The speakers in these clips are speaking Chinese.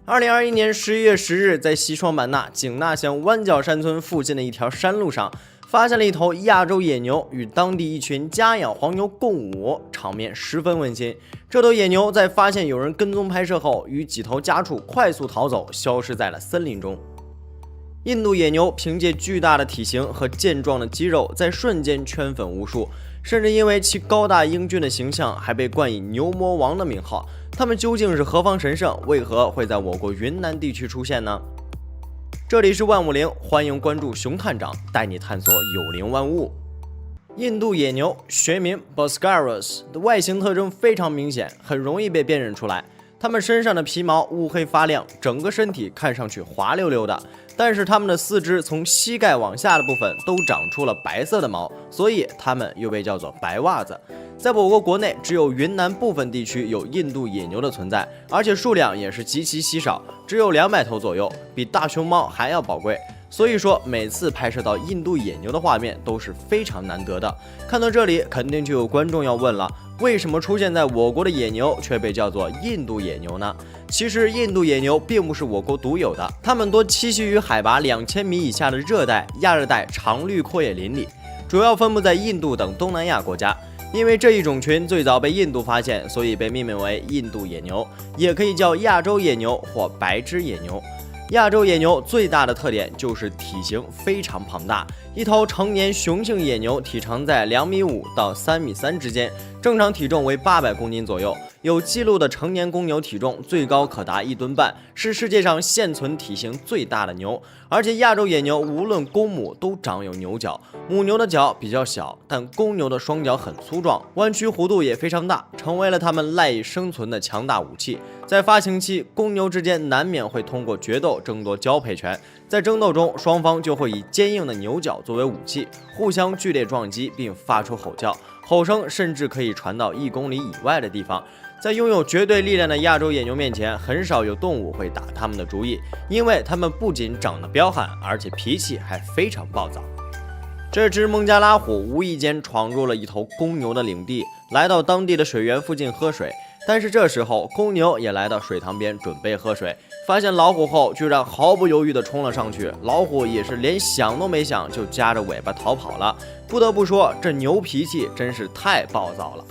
2021年11月10日，在西双版纳景纳县湾角山村附近的一条山路上，发现了一头亚洲野牛与当地一群家养黄牛共舞，场面十分温馨。这头野牛在发现有人跟踪拍摄后，与几头家畜快速逃走，消失在了森林中。印度野牛凭借巨大的体型和健壮的肌肉，在瞬间圈粉无数，甚至因为其高大英俊的形象，还被冠以牛魔王的名号。他们究竟是何方神圣？为何会在我国云南地区出现呢？这里是万物灵，欢迎关注熊探长，带你探索有灵万物。印度野牛学名 Boscarus 的外形特征非常明显，很容易被辨认出来。它们身上的皮毛乌黑发亮，整个身体看上去滑溜溜的，但是它们的四肢从膝盖往下的部分都长出了白色的毛，所以它们又被叫做白袜子。在我国国内，只有云南部分地区有印度野牛的存在，而且数量也是极其稀少，只有200头左右，比大熊猫还要宝贵。所以说，每次拍摄到印度野牛的画面都是非常难得的。看到这里，肯定就有观众要问了，为什么出现在我国的野牛却被叫做印度野牛呢？其实，印度野牛并不是我国独有的，它们多栖息于海拔2000米以下的热带、亚热带常绿阔叶林里，主要分布在印度等东南亚国家。因为这一种群最早被印度发现，所以被命名为印度野牛，也可以叫亚洲野牛或白枝野牛。亚洲野牛最大的特点就是体型非常庞大，一头成年雄性野牛体长在2.5米到3.3米之间，正常体重为800公斤左右。有记录的成年公牛体重最高可达1吨半，是世界上现存体型最大的牛。而且亚洲野牛无论公母都长有牛角，母牛的角比较小，但公牛的双角很粗壮，弯曲弧度也非常大，成为了它们赖以生存的强大武器。在发情期，公牛之间难免会通过决斗争夺交配权，在争斗中，双方就会以坚硬的牛角作为武器，互相剧烈撞击，并发出吼叫，吼声甚至可以传到1公里以外的地方。在拥有绝对力量的亚洲野牛面前，很少有动物会打它们的主意，因为它们不仅长得彪悍，而且脾气还非常暴躁。这只孟加拉虎无意间闯入了一头公牛的领地，来到当地的水源附近喝水。但是这时候，公牛也来到水塘边准备喝水，发现老虎后，居然毫不犹豫地冲了上去。老虎也是连想都没想，就夹着尾巴逃跑了。不得不说，这牛脾气真是太暴躁了。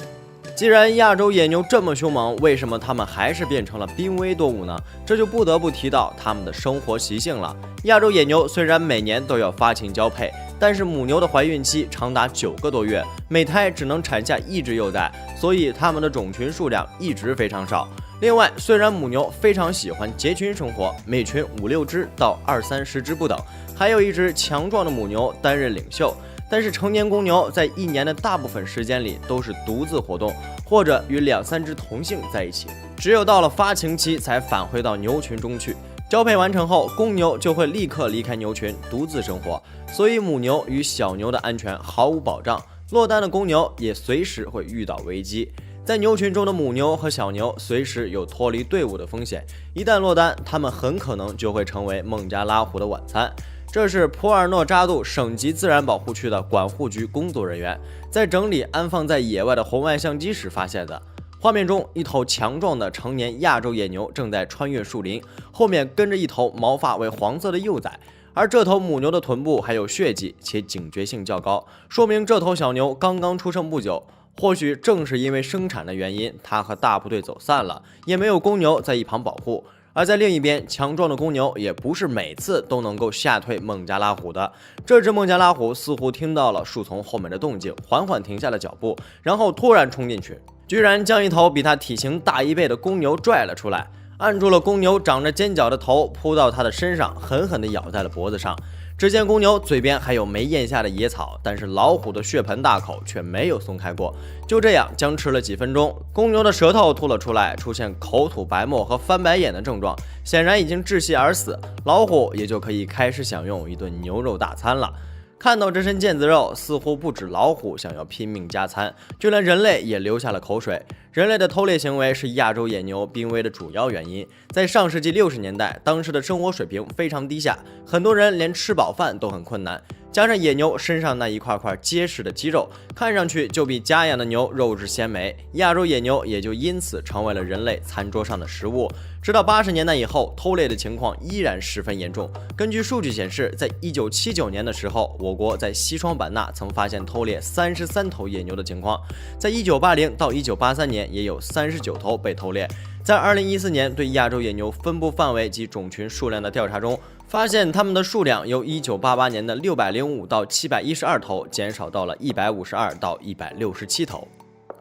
既然亚洲野牛这么凶猛，为什么它们还是变成了濒危动物呢？这就不得不提到它们的生活习性了。亚洲野牛虽然每年都要发情交配，但是母牛的怀孕期长达9个多月，每胎只能产下1只幼崽，所以它们的种群数量一直非常少。另外，虽然母牛非常喜欢结群生活，每群5-6只到20-30只不等，还有一只强壮的母牛担任领袖，但是成年公牛在1年的大部分时间里都是独自活动，或者与2-3只同性在一起，只有到了发情期才返回到牛群中去。交配完成后，公牛就会立刻离开牛群，独自生活，所以母牛与小牛的安全毫无保障，落单的公牛也随时会遇到危机。在牛群中的母牛和小牛随时有脱离队伍的风险，一旦落单，它们很可能就会成为孟加拉虎的晚餐。这是普洱诺扎杜省级自然保护区的管护局工作人员在整理安放在野外的红外相机时发现的。画面中，一头强壮的成年亚洲野牛正在穿越树林，后面跟着一头毛发为黄色的幼崽，而这头母牛的臀部还有血迹，且警觉性较高，说明这头小牛刚刚出生不久。或许正是因为生产的原因，它和大部队走散了，也没有公牛在一旁保护。而在另一边，强壮的公牛也不是每次都能够吓退孟加拉虎的。这只孟加拉虎似乎听到了树丛后面的动静，缓缓停下了脚步，然后突然冲进去，居然将一头比它体型大1倍的公牛拽了出来，按住了公牛长着尖角的头，扑到它的身上，狠狠地咬在了脖子上。只见公牛嘴边还有没咽下的野草，但是老虎的血盆大口却没有松开过。就这样僵持了几分钟，公牛的舌头吐了出来，出现口吐白沫和翻白眼的症状，显然已经窒息而死。老虎也就可以开始享用一顿牛肉大餐了。看到这身腱子肉，似乎不止老虎想要拼命加餐，就连人类也流下了口水。人类的偷猎行为是亚洲野牛濒危的主要原因。在上世纪60年代，当时的生活水平非常低下，很多人连吃饱饭都很困难。加上野牛身上那一块块结实的肌肉，看上去就比家养的牛肉质鲜美，亚洲野牛也就因此成为了人类餐桌上的食物。直到80年代以后，偷猎的情况依然十分严重。根据数据显示，在1979年的时候，我国在西双版纳曾发现偷猎33头野牛的情况，在1980到1983年也有39头被偷猎。在2014年对亚洲野牛分布范围及种群数量的调查中，发现它们的数量由1988年的605到712头减少到了152到167头。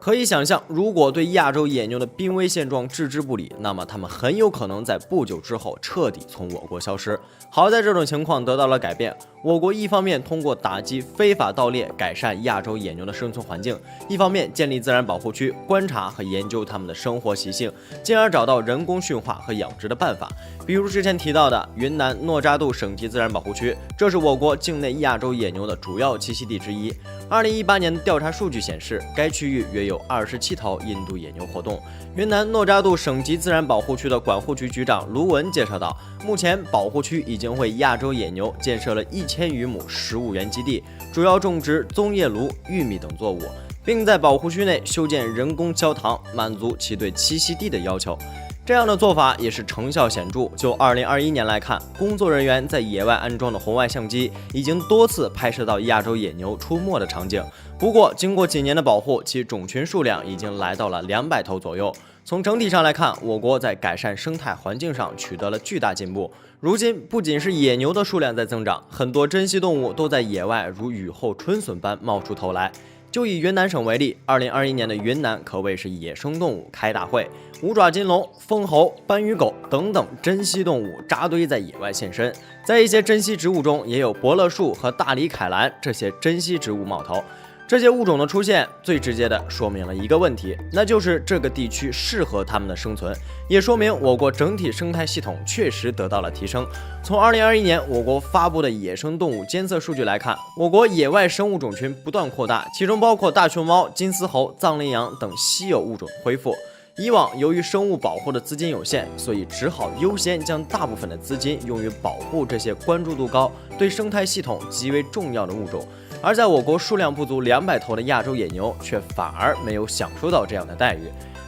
可以想象，如果对亚洲野牛的濒危现状置之不理，那么它们很有可能在不久之后彻底从我国消失。好在这种情况得到了改变，我国一方面通过打击非法盗猎改善亚洲野牛的生存环境，一方面建立自然保护区，观察和研究它们的生活习性，进而找到人工驯化和养殖的办法。比如之前提到的云南诺扎度省级自然保护区，这是我国境内亚洲野牛的主要栖息地之一。2018年的调查数据显示，该区域约有27头印度野牛活动。云南诺扎度省级自然保护区的管护局局长卢文介绍道，目前保护区已经为亚洲野牛建设了1000余亩食物园基地，主要种植棕叶芦、玉米等作物，并在保护区内修建人工焦塘，满足其对栖息地的要求。这样的做法也是成效显著。就2021年来看，工作人员在野外安装的红外相机已经多次拍摄到亚洲野牛出没的场景。不过，经过几年的保护，其种群数量已经来到了200头左右。从整体上来看，我国在改善生态环境上取得了巨大进步。如今，不仅是野牛的数量在增长，很多珍稀动物都在野外如雨后春笋般冒出头来。就以云南省为例，2021年的云南可谓是野生动物开大会，五爪金龙、蜂猴、斑鱼狗等等珍稀动物扎堆在野外现身。在一些珍稀植物中，也有伯乐树和大理凯兰这些珍稀植物冒头。这些物种的出现，最直接的说明了一个问题，那就是这个地区适合它们的生存，也说明我国整体生态系统确实得到了提升。从2021年我国发布的野生动物监测数据来看，我国野外生物种群不断扩大，其中包括大熊猫、金丝猴、藏羚羊等稀有物种恢复。以往由于生物保护的资金有限，所以只好优先将大部分的资金用于保护这些关注度高、对生态系统极为重要的物种。而在我国数量不足200头的亚洲野牛，却反而没有享受到这样的待遇。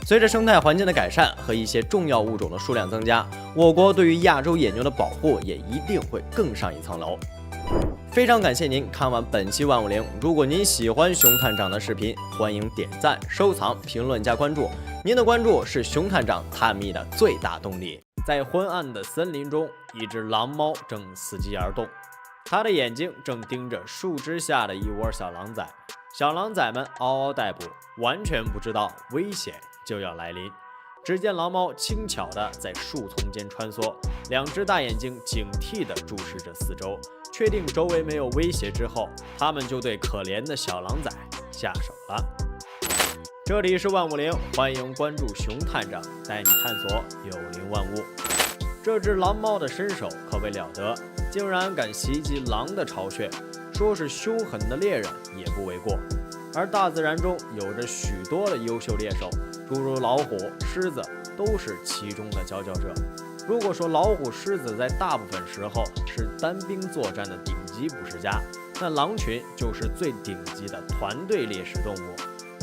随着生态环境的改善和一些重要物种的数量增加，我国对于亚洲野牛的保护也一定会更上一层楼。非常感谢您看完本期万物灵，如果您喜欢熊探长的视频，欢迎点赞、收藏、评论加关注。您的关注是熊探长探秘的最大动力。在昏暗的森林中，一只狼猫正伺机而动，它的眼睛正盯着树枝下的一窝小狼崽。小狼崽们嗷嗷待哺，完全不知道危险就要来临。只见狼猫轻巧地在树丛间穿梭，两只大眼睛警惕地注视着四周，确定周围没有威胁之后，它们就对可怜的小狼崽下手了。这里是万物灵，欢迎关注熊探长，带你探索有灵万物。这只狼猫的身手可谓了得，竟然敢袭击狼的巢穴，说是凶狠的猎人也不为过。而大自然中有着许多的优秀猎手，诸如老虎、狮子都是其中的佼佼者。如果说老虎、狮子在大部分时候是单兵作战的顶级捕食家，那狼群就是最顶级的团队猎食动物。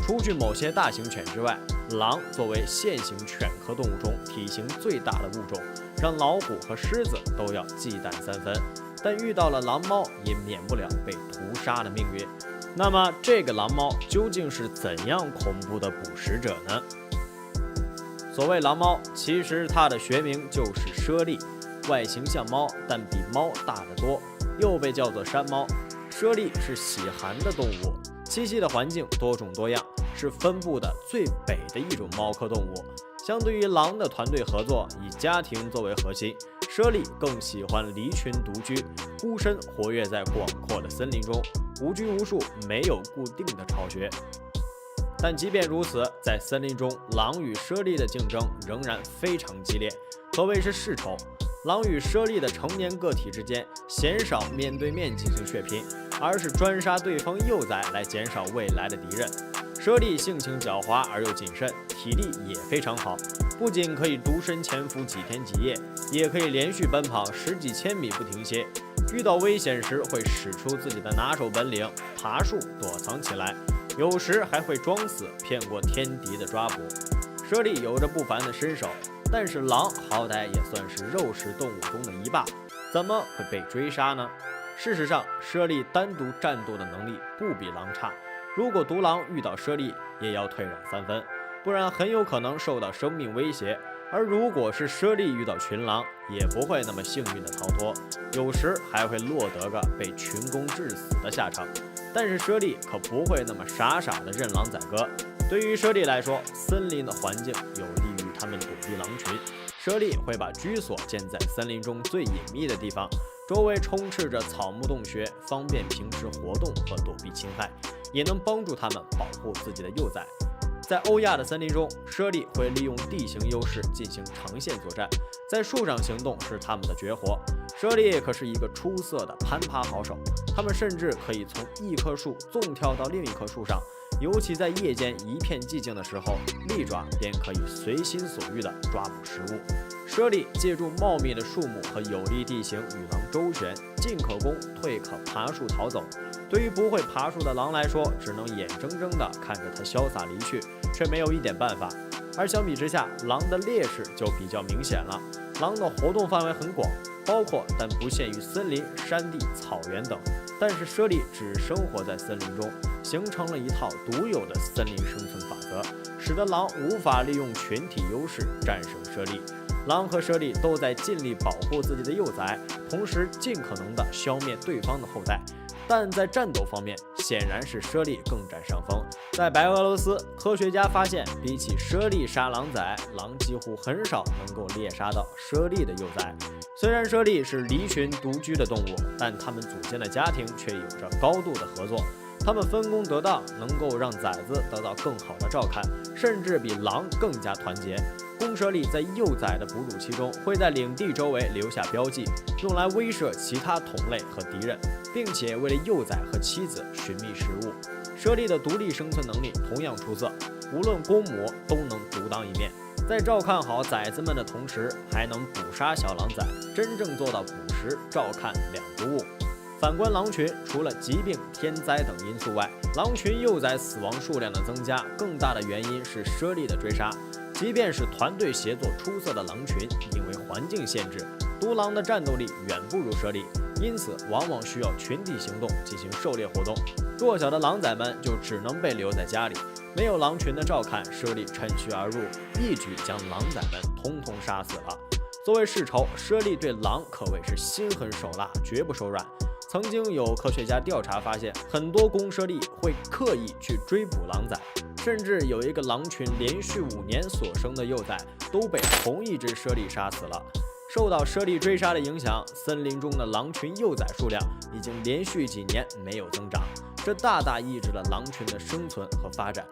除去某些大型犬之外，狼作为现行犬科动物中体型最大的物种，让老虎和狮子都要忌惮3分。但遇到了狼猫，也免不了被屠杀的命运。那么，这个狼猫究竟是怎样恐怖的捕食者呢？所谓狼猫，其实它的学名就是猞猁，外形像猫，但比猫大得多，又被叫做山猫。猞猁是喜寒的动物，栖息的环境多种多样，是分布的最北的一种猫科动物。相对于狼的团队合作，以家庭作为核心，猞猁更喜欢离群独居，孤身活跃在广阔的森林中，无拘无束，没有固定的巢穴。但即便如此，在森林中，狼与猞猁的竞争仍然非常激烈，可谓是世仇。狼与猞猁的成年个体之间鲜少面对面进行血拼，而是专杀对方幼崽来减少未来的敌人。猞猁性情狡猾而又谨慎，体力也非常好，不仅可以独身潜伏几天几夜，也可以连续奔跑10几千米不停歇。遇到危险时会使出自己的拿手本领，爬树躲藏起来，有时还会装死骗过天敌的抓捕。猞猁有着不凡的身手，但是狼好歹也算是肉食动物中的一霸，怎么会被追杀呢？事实上，猞猁单独战斗的能力不比狼差，如果独狼遇到猞猁，也要退让3分，不然很有可能受到生命威胁。而如果是猞猁遇到群狼，也不会那么幸运的逃脱，有时还会落得个被群攻致死的下场。但是猞猁可不会那么傻傻的任狼宰割。对于猞猁来说，森林的环境有利于它们躲避狼群。猞猁会把居所建在森林中最隐秘的地方，周围充斥着草木洞穴，方便平时活动和躲避侵害，也能帮助它们保护自己的幼崽。在欧亚的森林中，猞猁会利用地形优势进行长线作战，在树上行动是它们的绝活。猞猁可是一个出色的攀爬好手，它们甚至可以从一棵树纵跳到另一棵树上，尤其在夜间一片寂静的时候，利爪便可以随心所欲地抓捕食物。猞猁借助茂密的树木和有利地形与狼周旋，进可攻，退可爬树逃走。对于不会爬树的狼来说，只能眼睁睁地看着它潇洒离去，却没有一点办法。而相比之下，狼的劣势就比较明显了。狼的活动范围很广，包括但不限于森林、山地、草原等。但是猞猁只生活在森林中，形成了一套独有的森林生存法则，使得狼无法利用群体优势战胜猞猁。狼和猞猁都在尽力保护自己的幼崽，同时尽可能地消灭对方的后代。但在战斗方面，显然是猞猁更占上风。在白俄罗斯，科学家发现，比起猞猁杀狼崽，狼几乎很少能够猎杀到猞猁的幼崽。虽然猞猁是离群独居的动物，但它们组建的家庭却有着高度的合作。它们分工得当，能够让崽子得到更好的照看，甚至比狼更加团结。公猞猁在幼崽的哺乳期中，会在领地周围留下标记，用来威慑其他同类和敌人，并且为了幼崽和妻子寻觅食物。猞猁的独立生存能力同样出色，无论公母都能独当一面，在照看好崽子们的同时，还能捕杀小狼崽，真正做到捕食、照看两不误。反观狼群，除了疾病、天灾等因素外，狼群幼崽死亡数量的增加，更大的原因是猞猁的追杀。即便是团队协作出色的狼群，因为环境限制，独狼的战斗力远不如猞猁，因此往往需要群体行动进行狩猎活动。弱小的狼崽们就只能被留在家里，没有狼群的照看，猞猁趁虚而入，一举将狼崽们统统杀死了。作为世仇，猞猁对狼可谓是心狠手辣，绝不手软。曾经有科学家调查发现，很多公猞猁会刻意去追捕狼崽，甚至有一个狼群连续5年所生的幼崽都被同一只猞猁杀死了。受到猞猁追杀的影响，森林中的狼群幼崽数量已经连续几年没有增长，这大大抑制了狼群的生存和发展。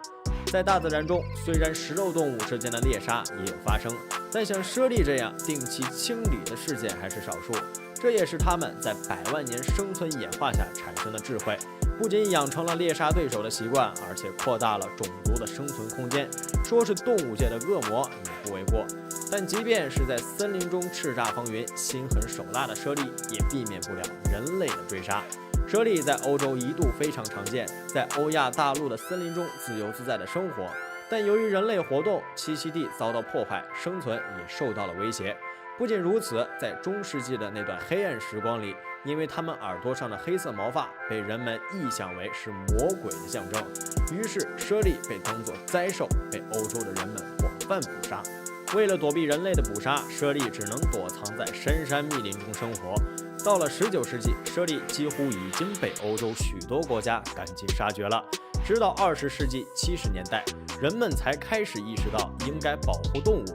在大自然中，虽然食肉动物之间的猎杀也有发生，但像猞猁这样定期清理的事件还是少数。这也是它们在100万年生存演化下产生的智慧，不仅养成了猎杀对手的习惯，而且扩大了种族的生存空间。说是动物界的恶魔也不为过。但即便是在森林中叱咤风云、心狠手辣的猞猁，也避免不了人类的追杀。猞猁在欧洲一度非常常见，在欧亚大陆的森林中自由自在的生活，但由于人类活动，栖息地遭到破坏，生存也受到了威胁。不仅如此，在中世纪的那段黑暗时光里，因为他们耳朵上的黑色毛发被人们臆想为是魔鬼的象征，于是猞猁被当作灾兽，被欧洲的人们广泛捕杀。为了躲避人类的捕杀，猞猁只能躲藏在深山密林中生活。到了19世纪，猞猁几乎已经被欧洲许多国家赶尽杀绝了。直到20世纪70年代，人们才开始意识到应该保护动物。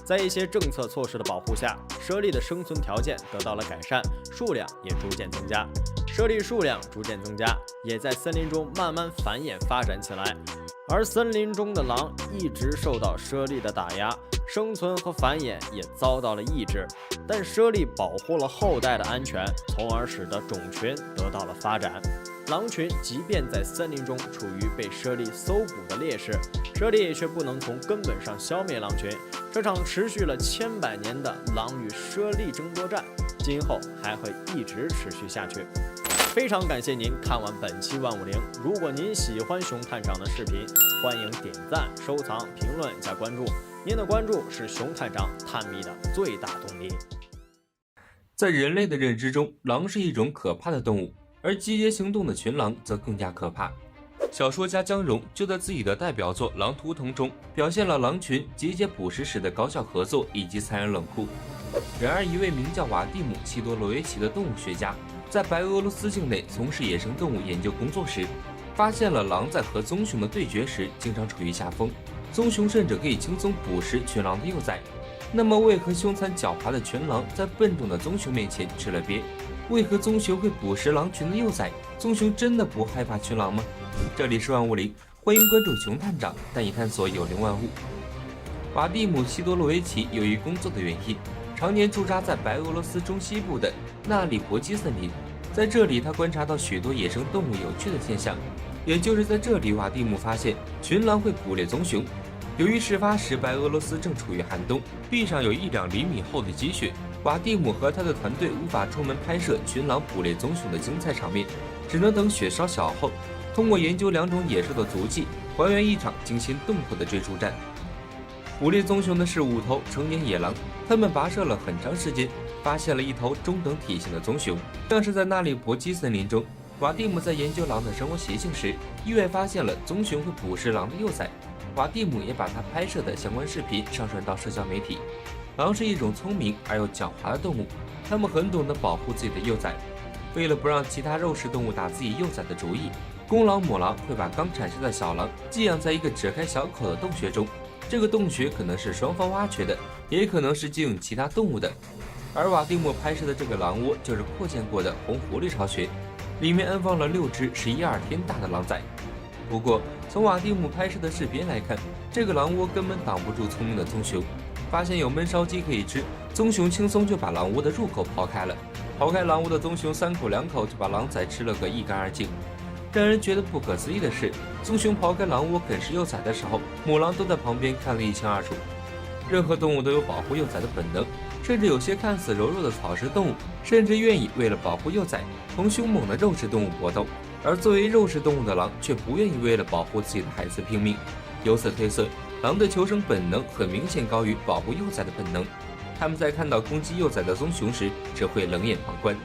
在一些政策措施的保护下，猞猁的生存条件得到了改善，数量也逐渐增加。猞猁数量逐渐增加，也在森林中慢慢繁衍发展起来。而森林中的狼一直受到猞猁的打压，生存和繁衍也遭到了抑制。但猞猁保护了后代的安全，从而使得种群得到了发展。狼群即便在森林中处于被猞猁搜捕的劣势，猞猁却不能从根本上消灭狼群。这场持续了千百年的狼与猞猁争夺战，今后还会一直持续下去。非常感谢您看完本期万物灵。如果您喜欢熊探长的视频，欢迎点赞、收藏、评论加关注。您的关注是熊探长探秘的最大动力。在人类的认知中，狼是一种可怕的动物，而集结行动的群狼则更加可怕。小说家江荣就在自己的代表作《狼图腾》中表现了狼群集结捕食时的高效合作以及残忍冷酷。然而，一位名叫瓦蒂姆·西多罗维奇的动物学家在白俄罗斯境内从事野生动物研究工作时，发现了狼在和棕熊的对决时经常处于下风，棕熊甚至可以轻松捕食群狼的幼崽。那么，为何凶残狡猾的群狼在笨重的棕熊面前吃了瘪？为何棕熊会捕食狼群的幼崽？棕熊真的不害怕群狼吗？这里是万物灵，欢迎关注熊探长，带你探索有灵万物。瓦蒂姆·西多洛维奇由于工作的原因，常年驻扎在白俄罗斯中西部的纳里伯基森林。在这里，他观察到许多野生动物有趣的现象。也就是在这里，瓦蒂姆发现群狼会捕猎棕熊。由于事发时白俄罗斯正处于寒冬，地上有1-2厘米厚的积雪，瓦蒂姆和他的团队无法出门拍摄群狼捕猎棕熊的精彩场面，只能等雪稍小后，通过研究2种野兽的足迹，还原一场惊心动魄的追逐战。捕猎棕熊的是5头成年野狼，他们跋涉了很长时间，发现了1头中等体型的棕熊。像是在纳里伯基森林中，瓦蒂姆在研究狼的生活习性时，意外发现了棕熊会捕食狼的幼崽。瓦蒂姆也把他拍摄的相关视频上传到社交媒体。狼是一种聪明而又狡猾的动物，它们很懂得保护自己的幼崽。为了不让其他肉食动物打自己幼崽的主意，公狼母狼会把刚产生的小狼寄养在一个只开小口的洞穴中。这个洞穴可能是双方挖掘的，也可能是借用其他动物的。而瓦蒂姆拍摄的这个狼窝就是扩建过的红狐狸巢穴，里面安放了6只11-2天大的狼崽。不过，从瓦蒂姆拍摄的视频来看，这个狼窝根本挡不住聪明的棕熊。发现有焖烧鸡可以吃，棕熊轻松就把狼窝的入口刨开了。刨开狼窝的棕熊3口2口就把狼崽吃了个一干二净。让人觉得不可思议的是，棕熊刨开狼窝啃食幼崽的时候，母狼都在旁边看得一清二楚。任何动物都有保护幼崽的本能，甚至有些看似柔弱的草食动物，甚至愿意为了保护幼崽同凶猛的肉食动物搏斗。而作为肉食动物的狼却不愿意为了保护自己的孩子拼命。由此推测，狼的求生本能很明显高于保护幼崽的本能。他们在看到攻击幼崽的棕熊时，只会冷眼旁观。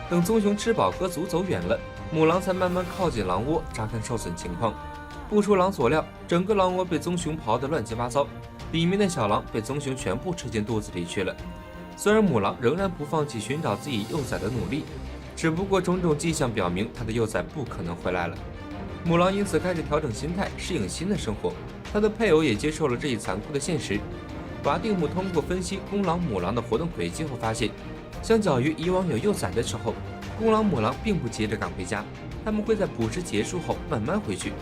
等棕熊吃饱喝足走远了，母狼才慢慢靠近狼窝，查看受损情况。不出狼所料，整个狼窝被棕熊刨得乱七八糟，里面的小狼被棕熊全部吃进肚子里去了。虽然母狼仍然不放弃寻找自己幼崽的努力，只不过种种迹象表明它的幼崽不可能回来了。母狼因此开始调整心态，适应新的生活。他的配偶也接受了这一残酷的现实。瓦蒂姆通过分析公狼母狼的活动轨迹后发现，相较于以往有幼崽的时候，公狼母狼并不急着赶回家，它们会在捕食结束后慢慢回去。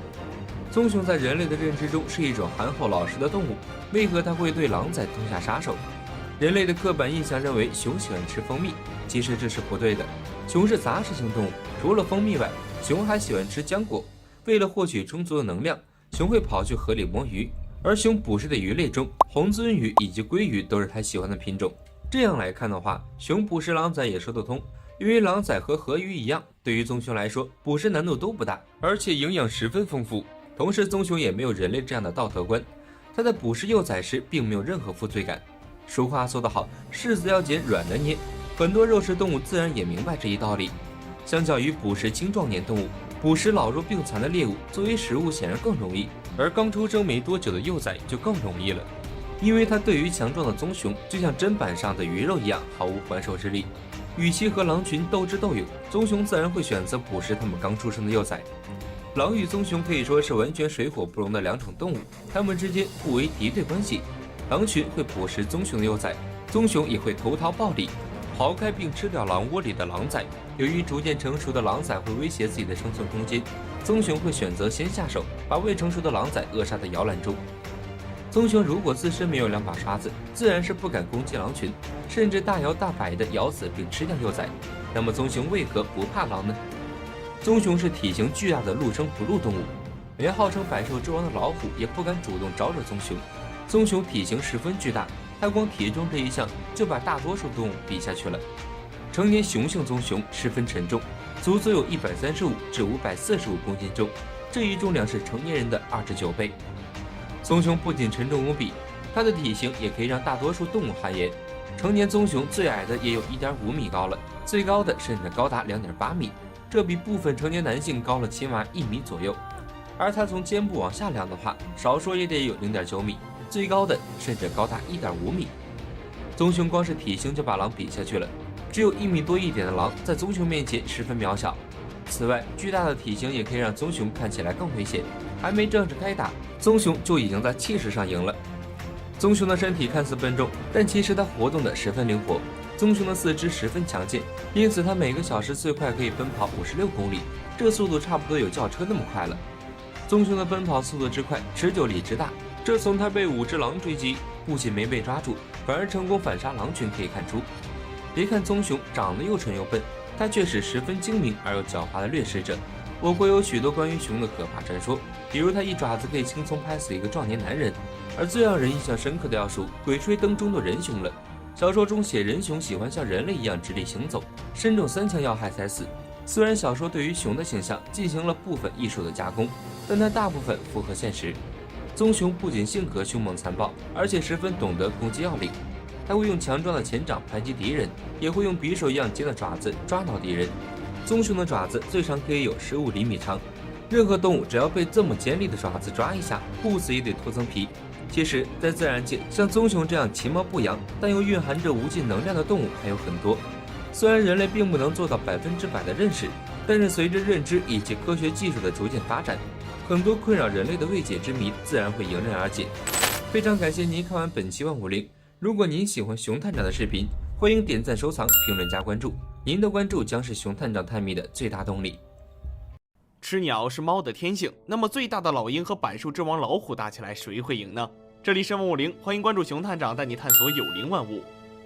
棕熊在人类的认知中是一种憨厚老实的动物，为何它会对狼崽痛下杀手？人类的刻板印象认为熊喜欢吃蜂蜜，其实这是不对的。熊是杂食性动物，除了蜂蜜外，熊还喜欢吃浆果。为了获取充足的能量，熊会跑去河里摸鱼，而熊捕食的鱼类中，红鳟鱼以及鲑鱼都是它喜欢的品种。这样来看的话，熊捕食狼崽也说得通。因为狼崽和河鱼一样，对于棕熊来说，捕食难度都不大，而且营养十分丰富。同时，棕熊也没有人类这样的道德观，它在捕食幼崽时并没有任何负罪感。俗话说得好，柿子要捡软的捏，很多肉食动物自然也明白这一道理。相较于捕食青壮年动物，捕食老弱病残的猎物作为食物显然更容易，而刚出生没多久的幼崽就更容易了，因为它对于强壮的棕熊就像砧板上的鱼肉一样毫无还手之力。与其和狼群斗智斗勇，棕熊自然会选择捕食它们刚出生的幼崽。狼与棕熊可以说是完全水火不容的2种动物，它们之间互为敌对关系。狼群会捕食棕熊的幼崽，棕熊也会投桃报李，刨开并吃掉狼窝里的狼崽。由于逐渐成熟的狼崽会威胁自己的生存空间，棕熊会选择先下手，把未成熟的狼崽扼杀在摇篮中。棕熊如果自身没有2把刷子，自然是不敢攻击狼群，甚至大摇大摆地咬死并吃掉幼崽。那么棕熊为何不怕狼呢？棕熊是体型巨大的陆生哺乳动物，连号称百兽之王的老虎也不敢主动招惹棕熊。棕熊体型十分巨大，它光体重这一项就把大多数动物比下去了。成年雄性棕熊十分沉重，足足有135至545公斤重，这一重量是成年人的2至9倍。棕熊不仅沉重无比，它的体型也可以让大多数动物汗颜。成年棕熊最矮的也有1.5米高了，最高的甚至高达2.8米，这比部分成年男性高了起码1米左右。而它从肩部往下量的话，少说也得有0.9米，最高的甚至高达1.5米。棕熊光是体型就把狼比下去了，只有1米多一点的狼在棕熊面前十分渺小。此外，巨大的体型也可以让棕熊看起来更危险，还没正式开打，棕熊就已经在气势上赢了。棕熊的身体看似笨重，但其实它活动的十分灵活。棕熊的四肢十分强健，因此它每个小时最快可以奔跑56公里，这速度差不多有轿车那么快了。棕熊的奔跑速度之快，持久力之大，这从它被5只狼追击，不仅没被抓住，反而成功反杀狼群可以看出。别看棕熊长得又蠢又笨，它却是十分精明而又狡猾的掠食者。我国有许多关于熊的可怕传说，比如它一爪子可以轻松拍死一个壮年男人。而最让人印象深刻的要数《鬼吹灯》中的人熊了。小说中写人熊喜欢像人类一样直立行走，身中3枪要害才死。虽然小说对于熊的形象进行了部分艺术的加工，但它大部分符合现实。棕熊不仅性格凶猛残暴，而且十分懂得攻击要领。它会用强壮的前掌拍击敌人，也会用匕首一样尖的爪子抓挠敌人。棕熊的爪子最长可以有15厘米长，任何动物只要被这么尖利的爪子抓一下，不死也得脱层皮。其实，在自然界，像棕熊这样其貌不扬但又蕴含着无尽能量的动物还有很多。虽然人类并不能做到100%的认识，但是随着认知以及科学技术的逐渐发展，很多困扰人类的未解之谜自然会迎刃而解。非常感谢您看完本期万物灵。如果您喜欢熊探长的视频，欢迎点赞、收藏、评论、加关注。您的关注将是熊探长探秘的最大动力。吃鸟是猫的天性，那么最大的老鹰和百兽之王老虎打起来，谁会赢呢？这里是万物灵，欢迎关注熊探长带你探索有灵万物。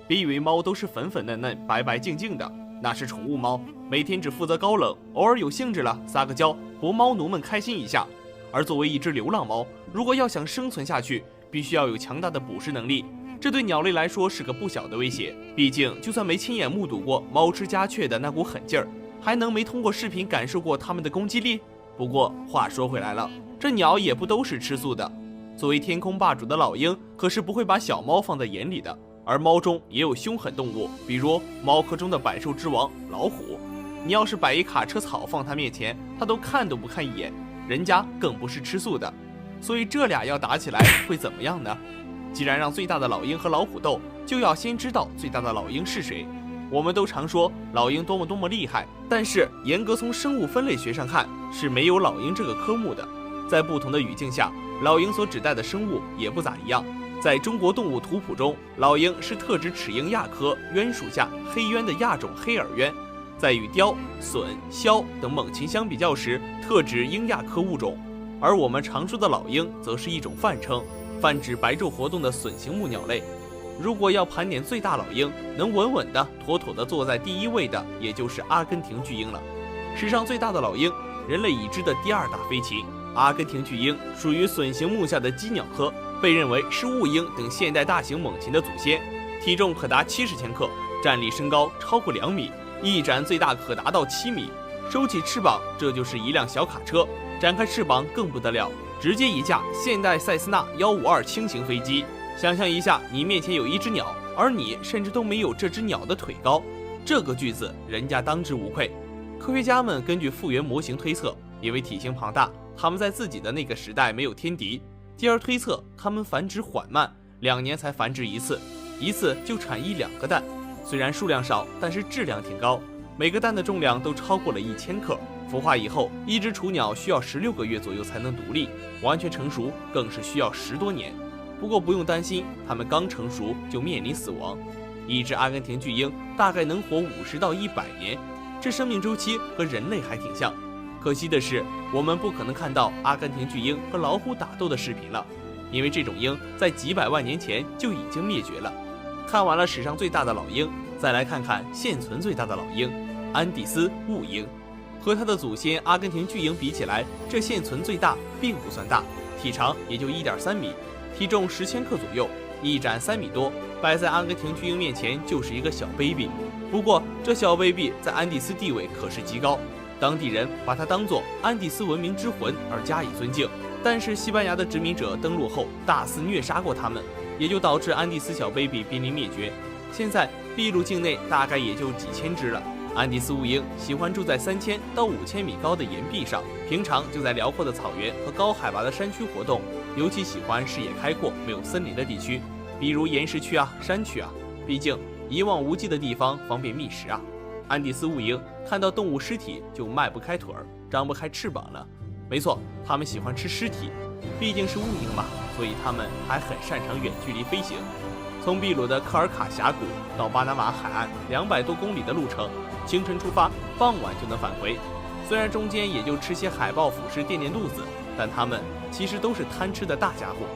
别以为猫都是粉粉嫩嫩、白白净净的，那是宠物猫，每天只负责高冷，偶尔有兴致了撒个娇，博猫奴们开心一下。而作为一只流浪猫，如果要想生存下去，必须要有强大的捕食能力，这对鸟类来说是个不小的威胁。毕竟，就算没亲眼目睹过猫吃家雀的那股狠劲儿，还能没通过视频感受过它们的攻击力？不过话说回来了，这鸟也不都是吃素的。作为天空霸主的老鹰，可是不会把小猫放在眼里的。而猫中也有凶狠动物，比如猫科中的百兽之王老虎。你要是摆一卡车草放它面前，它都看都不看一眼。人家更不是吃素的，所以这俩要打起来会怎么样呢？既然让最大的老鹰和老虎斗，就要先知道最大的老鹰是谁。我们都常说老鹰多么厉害，但是严格从生物分类学上看，是没有老鹰这个科目的。在不同的语境下，老鹰所指代的生物也不咋一样。在中国动物图谱中，老鹰是特指齿鹰亚科鸢属下黑鸢的亚种黑耳鸢，在与雕、隼、枭等猛禽相比较时，特指鹰亚科物种。而我们常说的老鹰，则是一种泛称，泛指白昼活动的隼形目鸟类。如果要盘点最大老鹰，能稳稳的、妥妥的坐在第1位的，也就是阿根廷巨鹰了。史上最大的老鹰，人类已知的第2大飞禽。阿根廷巨鹰属于隼形目下的鸡鸟科，被认为是雾鹰等现代大型猛禽的祖先，体重可达70千克，站立身高超过2米，翼展最大可达到7米。收起翅膀，这就是一辆小卡车；展开翅膀更不得了，直接一架现代塞斯纳152轻型飞机。想象一下，你面前有一只鸟，而你甚至都没有这只鸟的腿高，这个巨子人家当之无愧。科学家们根据复原模型推测，因为体型庞大，它们在自己的那个时代没有天敌。继而推测它们繁殖缓慢，2年才繁殖一次，一次就产1-2个蛋。虽然数量少，但是质量挺高，每个蛋的重量都超过了1000克。孵化以后，一只雏鸟需要16个月左右才能独立，完全成熟更是需要10多年。不过不用担心，它们刚成熟就面临死亡。一只阿根廷巨鹰大概能活50到100年，这生命周期和人类还挺像。可惜的是，我们不可能看到阿根廷巨鹰和老虎打斗的视频了，因为这种鹰在几百万年前就已经灭绝了。看完了史上最大的老鹰，再来看看现存最大的老鹰——安第斯雾鹰。和它的祖先阿根廷巨鹰比起来，这现存最大并不算大，体长也就1.3米，体重10千克左右。一展3米多，摆在阿根廷巨鹰面前就是一个小 baby。不过这小 baby 在安第斯地位可是极高，当地人把它当作安第斯文明之魂而加以尊敬。但是西班牙的殖民者登陆后大肆虐杀过他们，也就导致安第斯小 baby 濒临灭绝。现在秘鲁境内大概也就几千只了。安第斯雾鹰喜欢住在3000到5000米高的岩壁上，平常就在辽阔的草原和高海拔的山区活动，尤其喜欢视野开阔、没有森林的地区，比如岩石区啊、山区啊。毕竟一望无际的地方方便觅食啊。安第斯雾鹰看到动物尸体就迈不开腿儿，张不开翅膀了。没错，它们喜欢吃尸体，毕竟是雾鹰嘛，所以它们还很擅长远距离飞行。从秘鲁的科尔卡峡谷到巴拿马海岸200多公里的路程，清晨出发，傍晚就能返回。虽然中间也就吃些海豹腐蚀垫垫肚子，但它们其实都是贪吃的大家伙。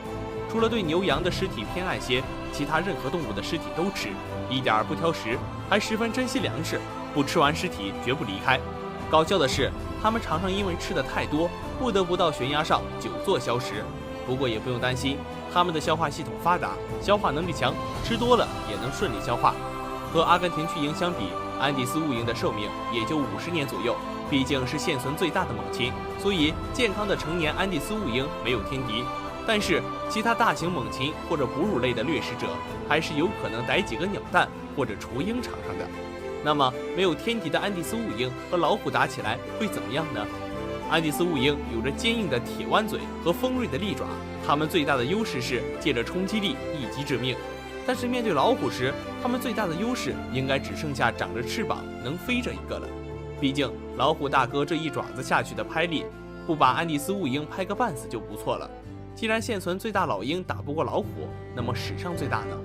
除了对牛羊的尸体偏爱些，其他任何动物的尸体都吃，一点不挑食，还十分珍惜粮食，不吃完尸体绝不离开。搞笑的是，它们常常因为吃的太多，不得不到悬崖上久坐消食。不过也不用担心，它们的消化系统发达，消化能力强，吃多了也能顺利消化。和阿根廷巨鹰相比，安第斯雾鹰的寿命也就50年左右，毕竟是现存最大的猛禽，所以健康的成年安第斯雾鹰没有天敌。但是其他大型猛禽或者哺乳类的掠食者，还是有可能逮几个鸟蛋或者雏鹰尝尝的。那么没有天敌的安第斯雾鹰和老虎打起来会怎么样呢？安第斯雾鹰有着坚硬的铁弯嘴和锋锐的利爪，它们最大的优势是借着冲击力一击致命。但是面对老虎时，它们最大的优势应该只剩下长着翅膀能飞着一个了。毕竟老虎大哥这一爪子下去的拍力，不把安第斯雾鹰拍个半死就不错了。既然现存最大老鹰打不过老虎，那么史上最大呢？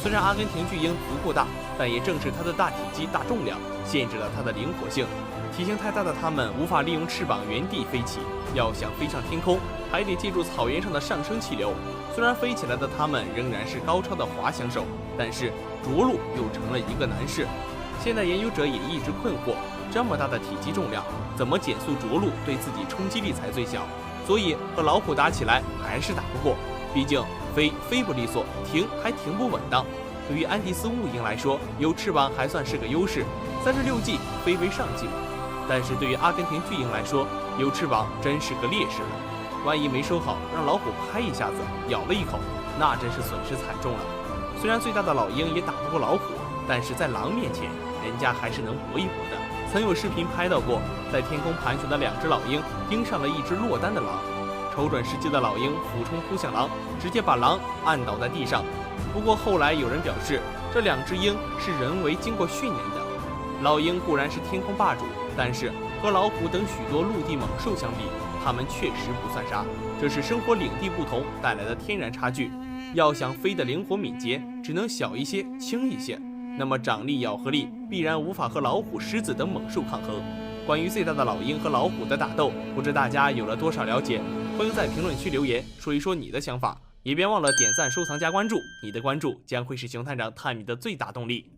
虽然阿根廷巨鹰足够大，但也正是它的大体积、大重量限制了它的灵活性。体型太大的它们无法利用翅膀原地飞起，要想飞上天空，还得借助草原上的上升气流。虽然飞起来的它们仍然是高超的滑翔手，但是着陆又成了一个难事。现在研究者也一直困惑，这么大的体积重量，怎么减速着陆对自己冲击力才最小？所以和老虎打起来还是打不过，毕竟飞不利索，停还停不稳当。对于安第斯雾鹰来说，有翅膀还算是个优势，36G 飞为上计。但是对于阿根廷巨鹰来说，有翅膀真是个劣势了。万一没收好，让老虎拍一下子，咬了一口，那真是损失惨重了。虽然最大的老鹰也打不过老虎，但是在狼面前，人家还是能搏一搏的。曾有视频拍到过，在天空盘旋的2只老鹰盯上了一只落单的狼，瞅准时机的老鹰俯冲扑向狼，直接把狼按倒在地上。不过后来有人表示，这2只鹰是人为经过训练的。老鹰固然是天空霸主，但是和老虎等许多陆地猛兽相比，它们确实不算啥。这是生活领地不同带来的天然差距。要想飞得灵活敏捷，只能小一些、轻一些。那么掌力、咬合力必然无法和老虎、狮子等猛兽抗衡。关于最大的老鹰和老虎的打斗，不知大家有了多少了解？欢迎在评论区留言，说一说你的想法。也别忘了点赞、收藏、加关注，你的关注将会是熊探长探秘的最大动力。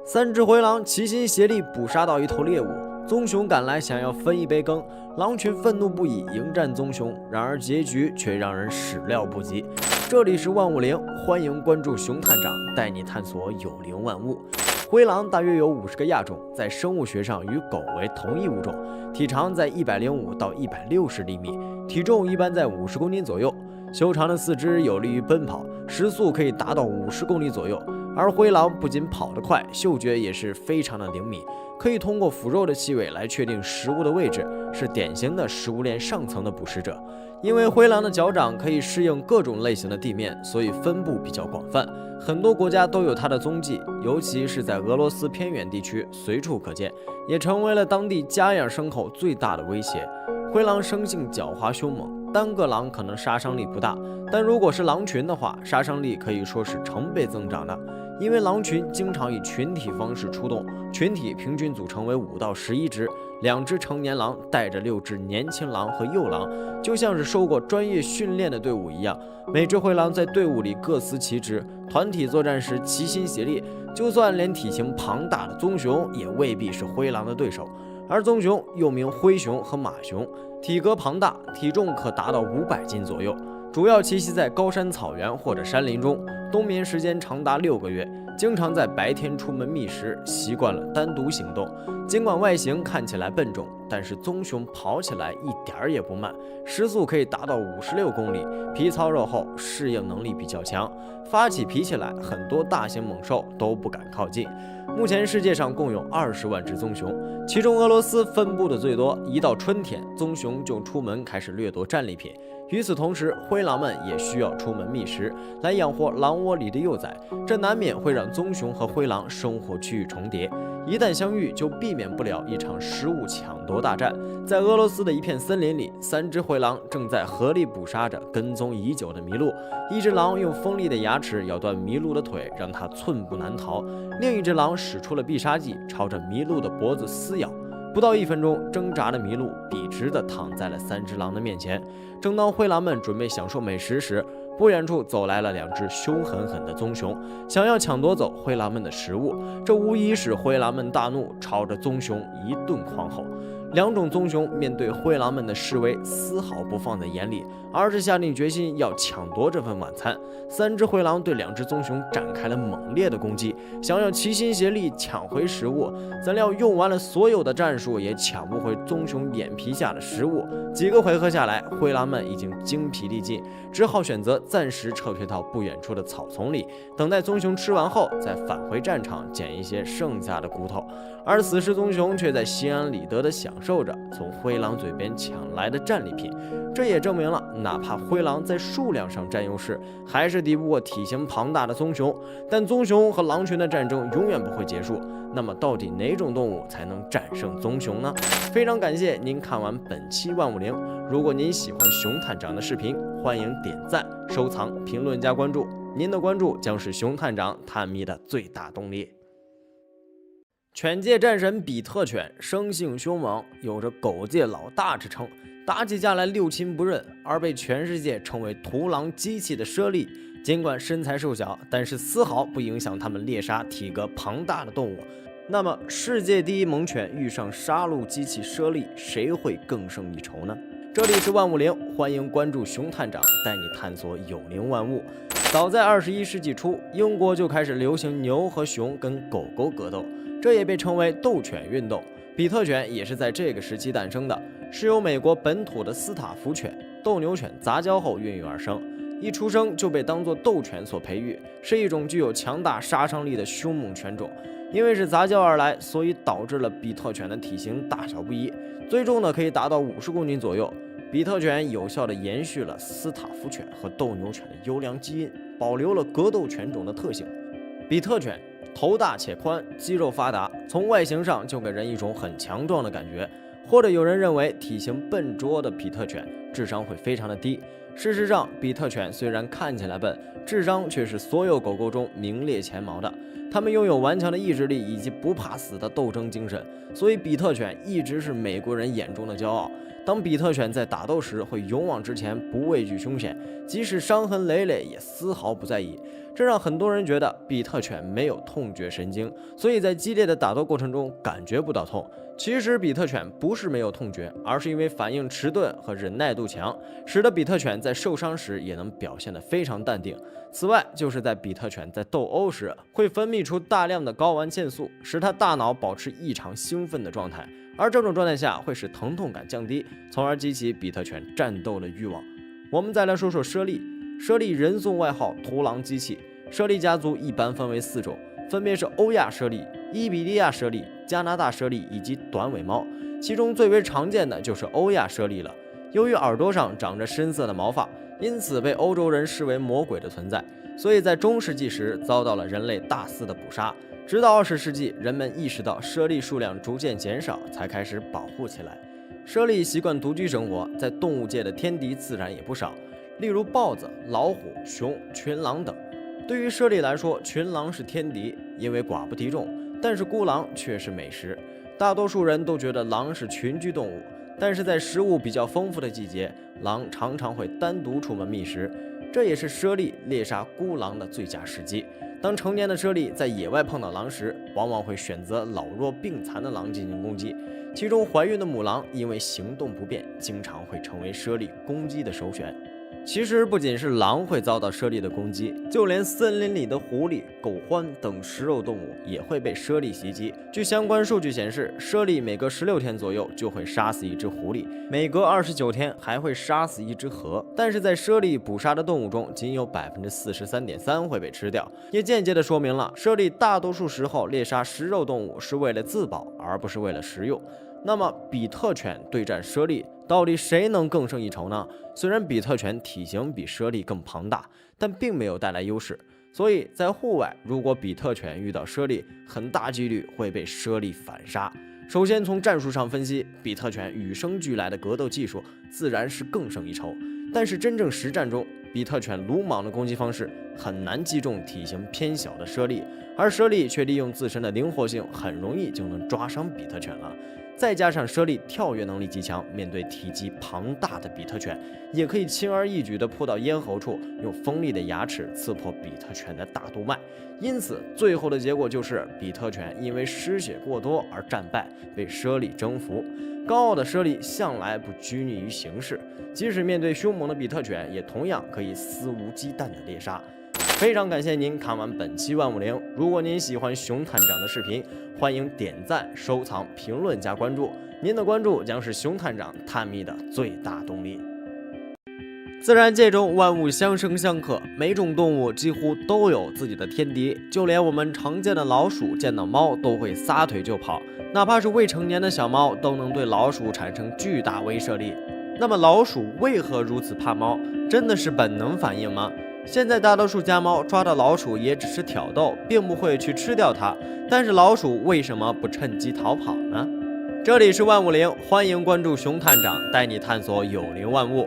3只灰狼齐心协力捕杀到一头猎物，棕熊赶来想要分一杯羹，狼群愤怒不已，迎战棕熊，然而结局却让人始料不及。这里是万物灵，欢迎关注熊探长，带你探索有灵万物。灰狼大约有50个亚种，在生物学上与狗为同一物种，体长在105到160厘米，体重一般在50公斤左右。修长的四肢有利于奔跑，时速可以达到50公里左右。而灰狼不仅跑得快，嗅觉也是非常的灵敏，可以通过腐肉的气味来确定食物的位置，是典型的食物链上层的捕食者。因为灰狼的脚掌可以适应各种类型的地面，所以分布比较广泛，很多国家都有它的踪迹，尤其是在俄罗斯偏远地区随处可见，也成为了当地家养牲口最大的威胁。灰狼生性狡猾凶猛，单个狼可能杀伤力不大，但如果是狼群的话，杀伤力可以说是成倍增长的。因为狼群经常以群体方式出动，群体平均组成为5到11只，2只成年狼带着6只年轻狼和幼狼，就像是受过专业训练的队伍一样。每只灰狼在队伍里各司其职，团体作战时齐心协力，就算连体型庞大的棕熊也未必是灰狼的对手。而棕熊又名灰熊和马熊，体格庞大，体重可达到500斤左右。主要栖息在高山草原或者山林中，冬眠时间长达6个月，经常在白天出门觅食，习惯了单独行动。尽管外形看起来笨重，但是棕熊跑起来一点儿也不慢，时速可以达到56公里，皮糙肉厚，适应能力比较强。发起脾气来，很多大型猛兽都不敢靠近。目前世界上共有20万只棕熊，其中俄罗斯分布的最多。一到春天，棕熊就出门开始掠夺战利品。与此同时，灰狼们也需要出门觅食，来养活狼窝里的幼崽，这难免会让棕熊和灰狼生活区域重叠。一旦相遇，就避免不了一场食物抢夺大战。在俄罗斯的一片森林里，3只灰狼正在合力捕杀着跟踪已久的麋鹿。一只狼用锋利的牙齿咬断麋鹿的腿，让它寸步难逃；另一只狼使出了必杀技，朝着麋鹿的脖子撕咬。不到1分钟，挣扎的麋鹿笔直地躺在了3只狼的面前。正当灰狼们准备享受美食时，不远处走来了2只凶狠狠的棕熊，想要抢夺走灰狼们的食物。这无疑使灰狼们大怒，朝着棕熊一顿狂吼。2种棕熊面对灰狼们的示威，丝毫不放在眼里，而是下定决心要抢夺这份晚餐。3只灰狼对2只棕熊展开了猛烈的攻击，想要齐心协力抢回食物。怎料用完了所有的战术，也抢不回棕熊眼皮下的食物。几个回合下来，灰狼们已经精疲力尽，只好选择暂时撤退到不远处的草丛里，等待棕熊吃完后再返回战场捡一些剩下的骨头。而死尸棕熊却在心安理得地享受着从灰狼嘴边抢来的战利品。这也证明了，哪怕灰狼在数量上占优势，还是敌不过体型庞大的棕熊。但棕熊和狼群的战争永远不会结束。那么，到底哪种动物才能战胜棕熊呢？非常感谢您看完本期万物灵。如果您喜欢熊探长的视频，欢迎点赞、收藏、评论加关注。您的关注将是熊探长探秘的最大动力。犬界战神比特犬生性凶猛，有着狗界老大之称，打起架来六亲不认，而被全世界称为屠狼机器的猞猁，尽管身材瘦小，但是丝毫不影响它们猎杀体格庞大的动物。那么，世界第一猛犬遇上杀戮机器猞猁，谁会更胜一筹呢？这里是万物灵，欢迎关注熊探长，带你探索有灵万物。早在21世纪初，英国就开始流行牛和熊跟狗狗格斗，这也被称为斗犬运动。比特犬也是在这个时期诞生的，是由美国本土的斯塔福犬、斗牛犬杂交后孕育而生，一出生就被当作斗犬所培育，是一种具有强大杀伤力的凶猛犬种。因为是杂交而来，所以导致了比特犬的体型大小不一，最重的可以达到50公斤左右。比特犬有效地延续了斯塔福犬和斗牛犬的优良基因，保留了格斗犬种的特性。比特犬头大且宽，肌肉发达，从外形上就给人一种很强壮的感觉。或者有人认为体型笨拙的比特犬智商会非常的低。事实上，比特犬虽然看起来笨，智商却是所有狗狗中名列前茅的。它们拥有顽强的意志力以及不怕死的斗争精神，所以比特犬一直是美国人眼中的骄傲。当比特犬在打斗时，会勇往直前，不畏惧凶险，即使伤痕累累也丝毫不在意。这让很多人觉得比特犬没有痛觉神经，所以在激烈的打斗过程中感觉不到痛。其实比特犬不是没有痛觉，而是因为反应迟钝和忍耐度强，使得比特犬在受伤时也能表现得非常淡定。此外，就是在比特犬在斗殴时，会分泌出大量的睾丸腺素，使它大脑保持异常兴奋的状态，而这种状态下会使疼痛感降低，从而激起比特犬战斗的欲望。我们再来说说猞猁。猞猁人送外号屠狼机器。猞猁家族一般分为4种，分别是欧亚猞猁、伊比利亚猞猁、加拿大猞猁以及短尾猫，其中最为常见的就是欧亚猞猁了。由于耳朵上长着深色的毛发，因此被欧洲人视为魔鬼的存在，所以在中世纪时遭到了人类大肆的捕杀。直到20世纪，人们意识到猞猁数量逐渐减少，才开始保护起来。猞猁习惯独居生活，在动物界的天敌自然也不少，例如豹子、老虎、熊、群狼等。对于猞猁来说，群狼是天敌，因为寡不敌众，但是孤狼却是美食。大多数人都觉得狼是群居动物，但是在食物比较丰富的季节，狼常常会单独出门觅食，这也是猞猁猎杀孤狼的最佳时机。当成年的猞猁在野外碰到狼时，往往会选择老弱病残的狼进行攻击，其中怀孕的母狼因为行动不便，经常会成为猞猁攻击的首选。其实不仅是狼会遭到猞猁的攻击，就连森林里的狐狸、狗獾等食肉动物也会被猞猁袭击。据相关数据显示，猞猁每隔16天左右就会杀死一只狐狸，每隔29天还会杀死一只河。但是在猞猁捕杀的动物中，仅有43.3%会被吃掉，也间接的说明了猞猁大多数时候猎杀食肉动物是为了自保，而不是为了食用。那么比特犬对战猞猁，到底谁能更胜一筹呢？虽然比特犬体型比猞猁更庞大，但并没有带来优势。所以在户外，如果比特犬遇到猞猁，很大几率会被猞猁反杀。首先从战术上分析，比特犬与生俱来的格斗技术自然是更胜一筹。但是真正实战中，比特犬鲁莽的攻击方式很难击中体型偏小的猞猁，而猞猁却利用自身的灵活性，很容易就能抓伤比特犬了。再加上猞猁跳跃能力极强，面对体积庞大的比特犬，也可以轻而易举地扑到咽喉处，用锋利的牙齿刺破比特犬的大动脉。因此，最后的结果就是比特犬因为失血过多而战败，被猞猁征服。高傲的猞猁向来不拘泥于形式，即使面对凶猛的比特犬，也同样可以肆无忌惮地猎杀。非常感谢您看完本期万物灵。如果您喜欢熊探长的视频，欢迎点赞、收藏、评论加关注。您的关注将是熊探长探秘的最大动力。自然界中万物相生相克，每种动物几乎都有自己的天敌，就连我们常见的老鼠见到猫都会撒腿就跑，哪怕是未成年的小猫都能对老鼠产生巨大威慑力。那么老鼠为何如此怕猫？真的是本能反应吗？现在大多数家猫抓到老鼠也只是挑逗，并不会去吃掉它。但是老鼠为什么不趁机逃跑呢？这里是万物灵，欢迎关注熊探长，带你探索有灵万物。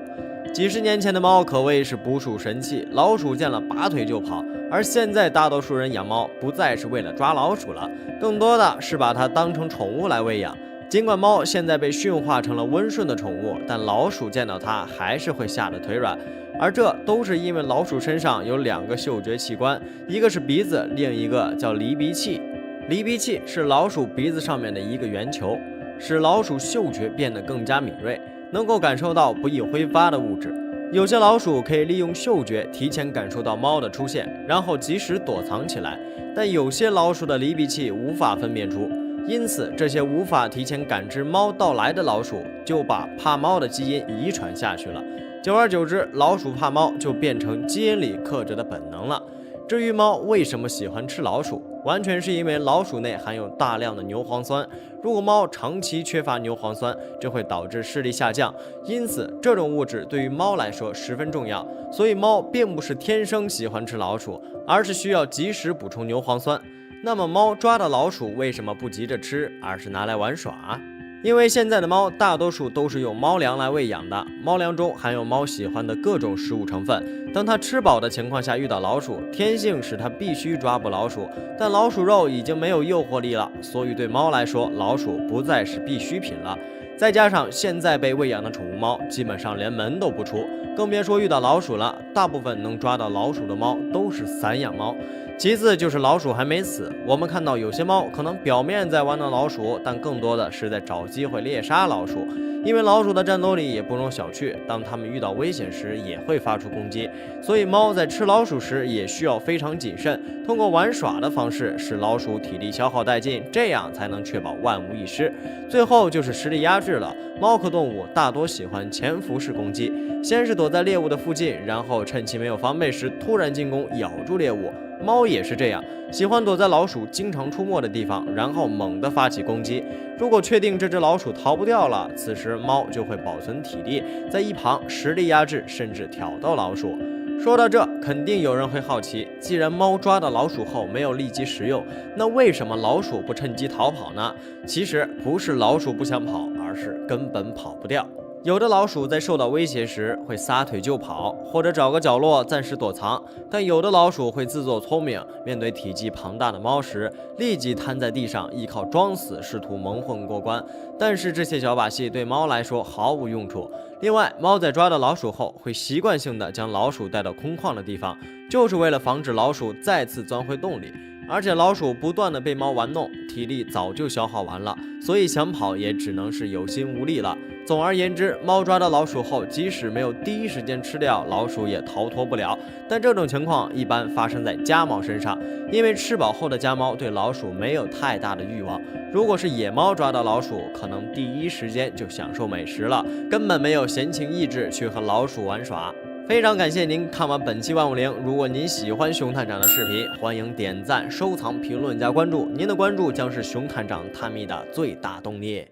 几十年前的猫可谓是捕鼠神器，老鼠见了拔腿就跑。而现在大多数人养猫不再是为了抓老鼠了，更多的是把它当成宠物来喂养。尽管猫现在被驯化成了温顺的宠物，但老鼠见到它还是会吓得腿软。而这都是因为老鼠身上有2个嗅觉器官，一个是鼻子，另一个叫离鼻器。离鼻器是老鼠鼻子上面的一个圆球，使老鼠嗅觉变得更加敏锐，能够感受到不易挥发的物质。有些老鼠可以利用嗅觉提前感受到猫的出现，然后及时躲藏起来，但有些老鼠的离鼻器无法分辨出，因此这些无法提前感知猫到来的老鼠就把怕猫的基因遗传下去了。久而久之，老鼠怕猫就变成基因里刻着的本能了。至于猫为什么喜欢吃老鼠，完全是因为老鼠内含有大量的牛磺酸。如果猫长期缺乏牛磺酸，这会导致视力下降，因此这种物质对于猫来说十分重要。所以猫并不是天生喜欢吃老鼠，而是需要及时补充牛磺酸。那么猫抓到老鼠为什么不急着吃，而是拿来玩耍？因为现在的猫大多数都是用猫粮来喂养的，猫粮中含有猫喜欢的各种食物成分。当它吃饱的情况下遇到老鼠，天性使它必须抓捕老鼠，但老鼠肉已经没有诱惑力了，所以对猫来说，老鼠不再是必需品了。再加上现在被喂养的宠物猫基本上连门都不出，更别说遇到老鼠了。大部分能抓到老鼠的猫都是散养猫。其次就是老鼠还没死，我们看到有些猫可能表面在玩弄老鼠，但更多的是在找机会猎杀老鼠。因为老鼠的战斗力也不容小觑，当它们遇到危险时也会发出攻击，所以猫在吃老鼠时也需要非常谨慎，通过玩耍的方式使老鼠体力消耗殆尽，这样才能确保万无一失。最后就是实力压制了，猫科动物大多喜欢潜伏式攻击，先是躲在猎物的附近，然后趁其没有防备时突然进攻，咬住猎物。猫也是这样，喜欢躲在老鼠经常出没的地方，然后猛地发起攻击。如果确定这只老鼠逃不掉了，此时猫就会保存体力，在一旁实力压制，甚至挑逗老鼠。说到这，肯定有人会好奇，既然猫抓到老鼠后没有立即食用，那为什么老鼠不趁机逃跑呢？其实不是老鼠不想跑，而是根本跑不掉。有的老鼠在受到威胁时会撒腿就跑，或者找个角落暂时躲藏，但有的老鼠会自作聪明，面对体积庞大的猫时，立即瘫在地上，依靠装死试图蒙混过关。但是这些小把戏对猫来说毫无用处。另外，猫在抓到老鼠后，会习惯性的将老鼠带到空旷的地方，就是为了防止老鼠再次钻回洞里。而且老鼠不断的被猫玩弄，体力早就消耗完了，所以想跑也只能是有心无力了。总而言之，猫抓到老鼠后，即使没有第一时间吃掉，老鼠也逃脱不了。但这种情况一般发生在家猫身上，因为吃饱后的家猫对老鼠没有太大的欲望。如果是野猫抓到老鼠，可能第一时间就享受美食了，根本没有闲情逸致去和老鼠玩耍。非常感谢您看完本期万物灵，如果您喜欢熊探长的视频，欢迎点赞、收藏、评论加关注，您的关注将是熊探长探秘的最大动力。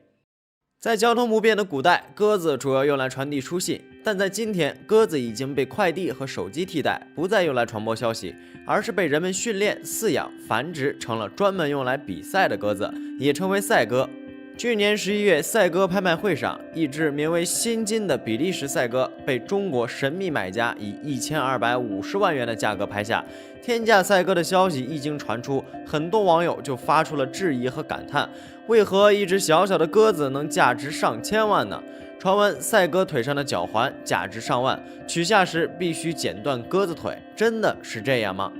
在交通不便的古代，鸽子主要用来传递书信，但在今天，鸽子已经被快递和手机替代，不再用来传播消息，而是被人们训练、饲养、繁殖成了专门用来比赛的鸽子，也称为赛鸽。去年11月，赛鸽拍卖会上，一只名为辛金的比利时赛鸽被中国神秘买家以1250万元的价格拍下。天价赛鸽的消息一经传出，很多网友就发出了质疑和感叹：为何一只小小的鸽子能价值上千万呢？传闻赛鸽腿上的脚环价值上万，取下时必须剪断鸽子腿，真的是这样吗？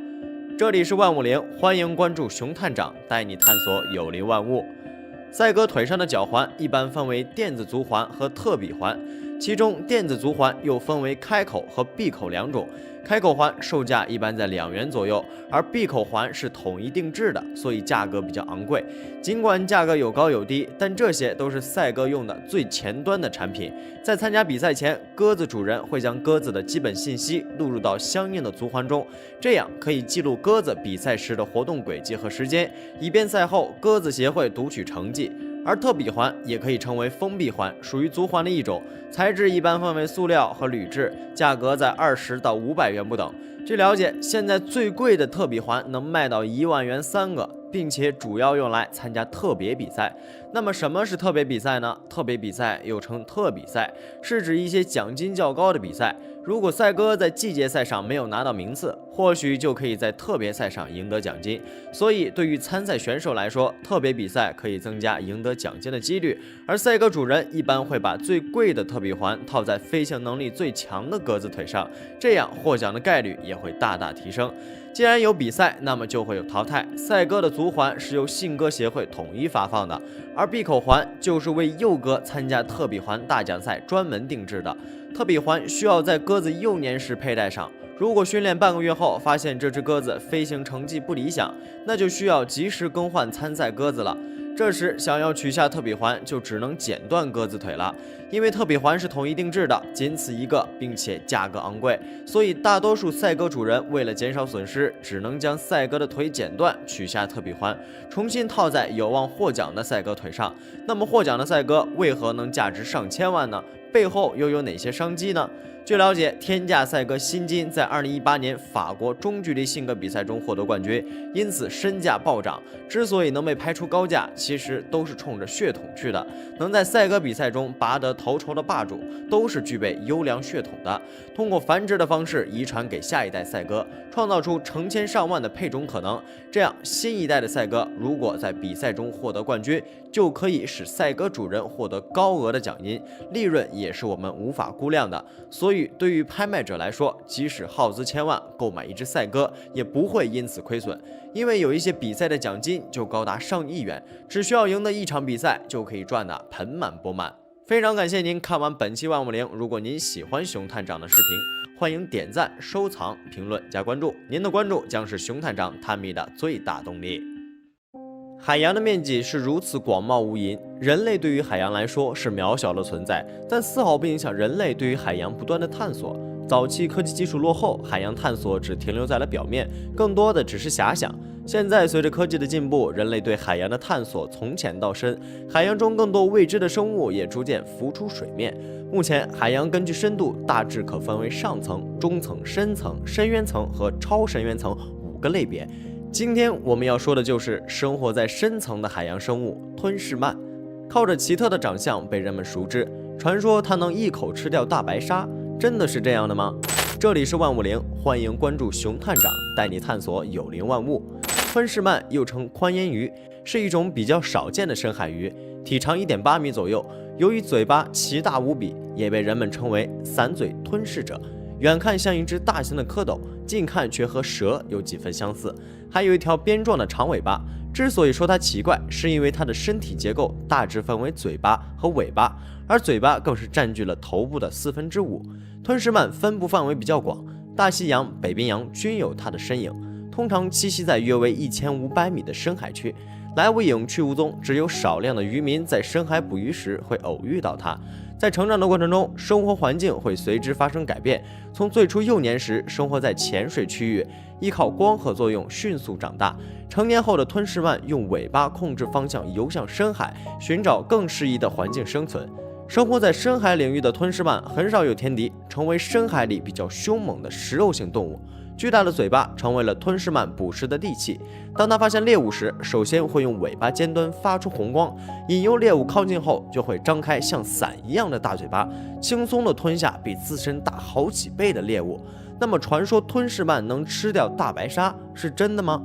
这里是万物灵，欢迎关注熊探长，带你探索有灵万物。赛鸽腿上的脚环一般分为电子足环和特比环，其中电子足环又分为开口和闭口两种。开口环售价一般在2元左右，而闭口环是统一定制的，所以价格比较昂贵。尽管价格有高有低，但这些都是赛鸽用的最前端的产品。在参加比赛前，鸽子主人会将鸽子的基本信息录入到相应的足环中，这样可以记录鸽子比赛时的活动轨迹和时间，以便赛后鸽子协会读取成绩。而特比环也可以称为封闭环，属于足环的一种，材质一般分为塑料和铝制，价格在20到500元不等。据了解，现在最贵的特比环能卖到1万元3个，并且主要用来参加特别比赛。那么什么是特别比赛呢？特别比赛又称特比赛，是指一些奖金较高的比赛。如果赛鸽在季节赛上没有拿到名次，或许就可以在特别赛上赢得奖金。所以对于参赛选手来说，特别比赛可以增加赢得奖金的几率。而赛鸽主人一般会把最贵的特比环套在飞行能力最强的鸽子腿上，这样获奖的概率也会大大提升。既然有比赛，那么就会有淘汰。赛鸽的足环是由信鸽协会统一发放的，而闭口环就是为幼鸽参加特比环大奖赛专门定制的。特比环需要在鸽子幼年时佩戴上，如果训练半个月后发现这只鸽子飞行成绩不理想，那就需要及时更换参赛鸽子了。这时想要取下特比环，就只能剪断鸽子腿了。因为特比环是统一定制的，仅此一个，并且价格昂贵，所以大多数赛鸽主人为了减少损失，只能将赛鸽的腿剪断，取下特比环，重新套在有望获奖的赛鸽腿上。那么获奖的赛鸽为何能价值上千万呢？背后又有哪些商机呢？据了解，天价赛鸽辛金在2018年法国中距离信鸽比赛中获得冠军，因此身价暴涨。之所以能被拍出高价，其实都是冲着血统去的。能在赛鸽比赛中拔得头筹的霸主，都是具备优良血统的，通过繁殖的方式遗传给下一代赛鸽，创造出成千上万的配种可能。这样，新一代的赛鸽如果在比赛中获得冠军，就可以使赛鸽主人获得高额的奖金，利润也是我们无法估量的。所以对于拍卖者来说，即使耗资千万购买一只赛鸽，也不会因此亏损，因为有一些比赛的奖金就高达上亿元，只需要赢得一场比赛就可以赚得盆满钵满。非常感谢您看完本期万物灵，如果您喜欢熊探长的视频，欢迎点赞、收藏、评论加关注，您的关注将是熊探长探秘的最大动力。海洋的面积是如此广袤无垠，人类对于海洋来说是渺小的存在，但丝毫不影响人类对于海洋不断的探索。早期科技技术落后，海洋探索只停留在了表面，更多的只是遐想。现在随着科技的进步，人类对海洋的探索从浅到深，海洋中更多未知的生物也逐渐浮出水面。目前，海洋根据深度大致可分为上层、中层、深层、深渊层和超深渊层5个类别。今天我们要说的就是生活在深层的海洋生物吞噬鳗，靠着奇特的长相被人们熟知，传说它能一口吃掉大白鲨，真的是这样的吗？这里是万物灵，欢迎关注熊探长，带你探索有灵万物。吞噬鳗又称宽烟鱼，是一种比较少见的深海鱼，体长1.8米左右，由于嘴巴奇大无比，也被人们称为散嘴吞噬者。远看像一只大型的蝌蚪，近看却和蛇有几分相似，还有一条鞭状的长尾巴。之所以说它奇怪，是因为它的身体结构大致分为嘴巴和尾巴，而嘴巴更是占据了头部的5/4。吞噬鳗分布范围比较广，大西洋、北冰洋均有它的身影，通常栖息在约为1500米的深海区。来无影去无踪，只有少量的渔民在深海捕鱼时会偶遇到它。在成长的过程中，生活环境会随之发生改变。从最初幼年时生活在浅水区域，依靠光合作用迅速长大。成年后的吞噬鳗用尾巴控制方向游向深海，寻找更适宜的环境生存。生活在深海领域的吞噬鳗很少有天敌，成为深海里比较凶猛的食肉性动物。巨大的嘴巴成为了吞噬鳗捕食的利器。当它发现猎物时，首先会用尾巴尖端发出红光，引诱猎物靠近后，就会张开像伞一样的大嘴巴，轻松地吞下比自身大好几倍的猎物。那么，传说吞噬鳗能吃掉大白鲨是真的吗？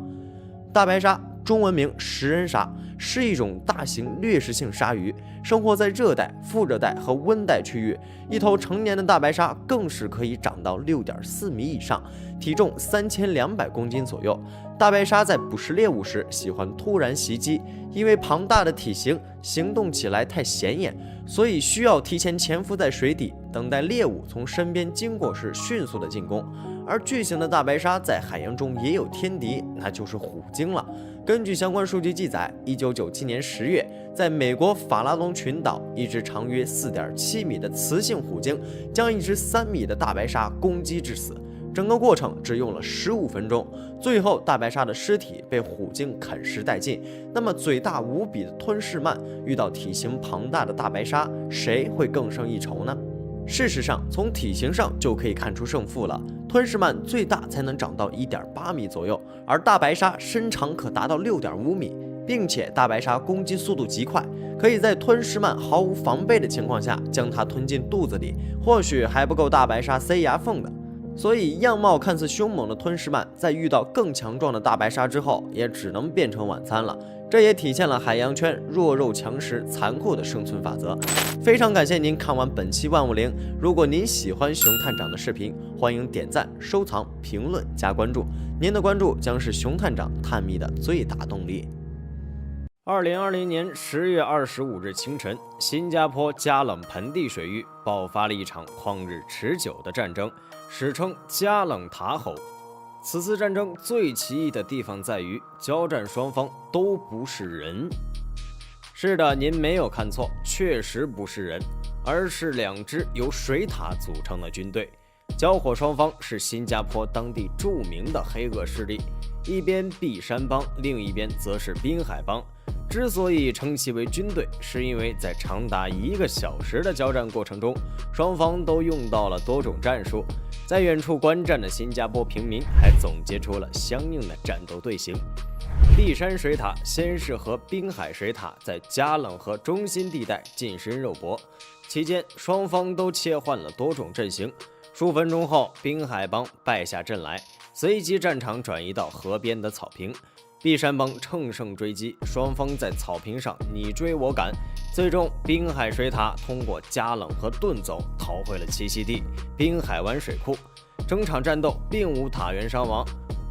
大白鲨，中文名食人鲨，是一种大型掠食性鲨鱼，生活在热带、副热带和温带区域。一头成年的大白鲨更是可以长到6.4米以上，体重3200公斤左右。大白鲨在捕食猎物时喜欢突然袭击，因为庞大的体型，行动起来太显眼，所以需要提前潜伏在水底，等待猎物从身边经过时迅速的进攻。而巨型的大白鲨在海洋中也有天敌，那就是虎鲸了。根据相关数据记载，1997年10月，在美国法拉隆群岛，一只长约4.7米的雌性虎鲸将一只3米的大白鲨攻击致死。整个过程只用了15分钟，最后大白鲨的尸体被虎鲸啃食殆尽。那么嘴大无比的吞噬鳗遇到体型庞大的大白鲨，谁会更胜一筹呢？事实上，从体型上就可以看出胜负了。吞噬鳗最大才能长到1.8米左右，而大白鲨身长可达到6.5米，并且大白鲨攻击速度极快，可以在吞噬鳗毫无防备的情况下将它吞进肚子里，或许还不够大白鲨塞牙缝的。所以，样貌看似凶猛的吞噬鳗，在遇到更强壮的大白鲨之后，也只能变成晚餐了。这也体现了海洋圈弱肉强食、残酷的生存法则。非常感谢您看完本期万物灵。如果您喜欢熊探长的视频，欢迎点赞、收藏、评论、加关注。您的关注将是熊探长探秘的最大动力。2020年10月25日清晨，新加坡加冷盆地水域爆发了一场旷日持久的战争，史称加冷塔吼。此次战争最奇异的地方在于，交战双方都不是人。是的，您没有看错，确实不是人，而是2支由水獭组成的军队。交火双方是新加坡当地著名的黑恶势力，一边碧山帮，另一边则是滨海帮。之所以称其为军队，是因为在长达1个小时的交战过程中，双方都用到了多种战术。在远处观战的新加坡平民还总结出了相应的战斗队形。碧山水獭先是和滨海水獭在加冷河中心地带近身肉搏，期间双方都切换了多种阵型。数分钟后，滨海帮败下阵来，随即战场转移到河边的草坪。碧山帮乘胜追击，双方在草坪上你追我赶，最终滨海水獭通过加冷河遁走，逃回了栖息地滨海湾水库。整场战斗并无塔员伤亡。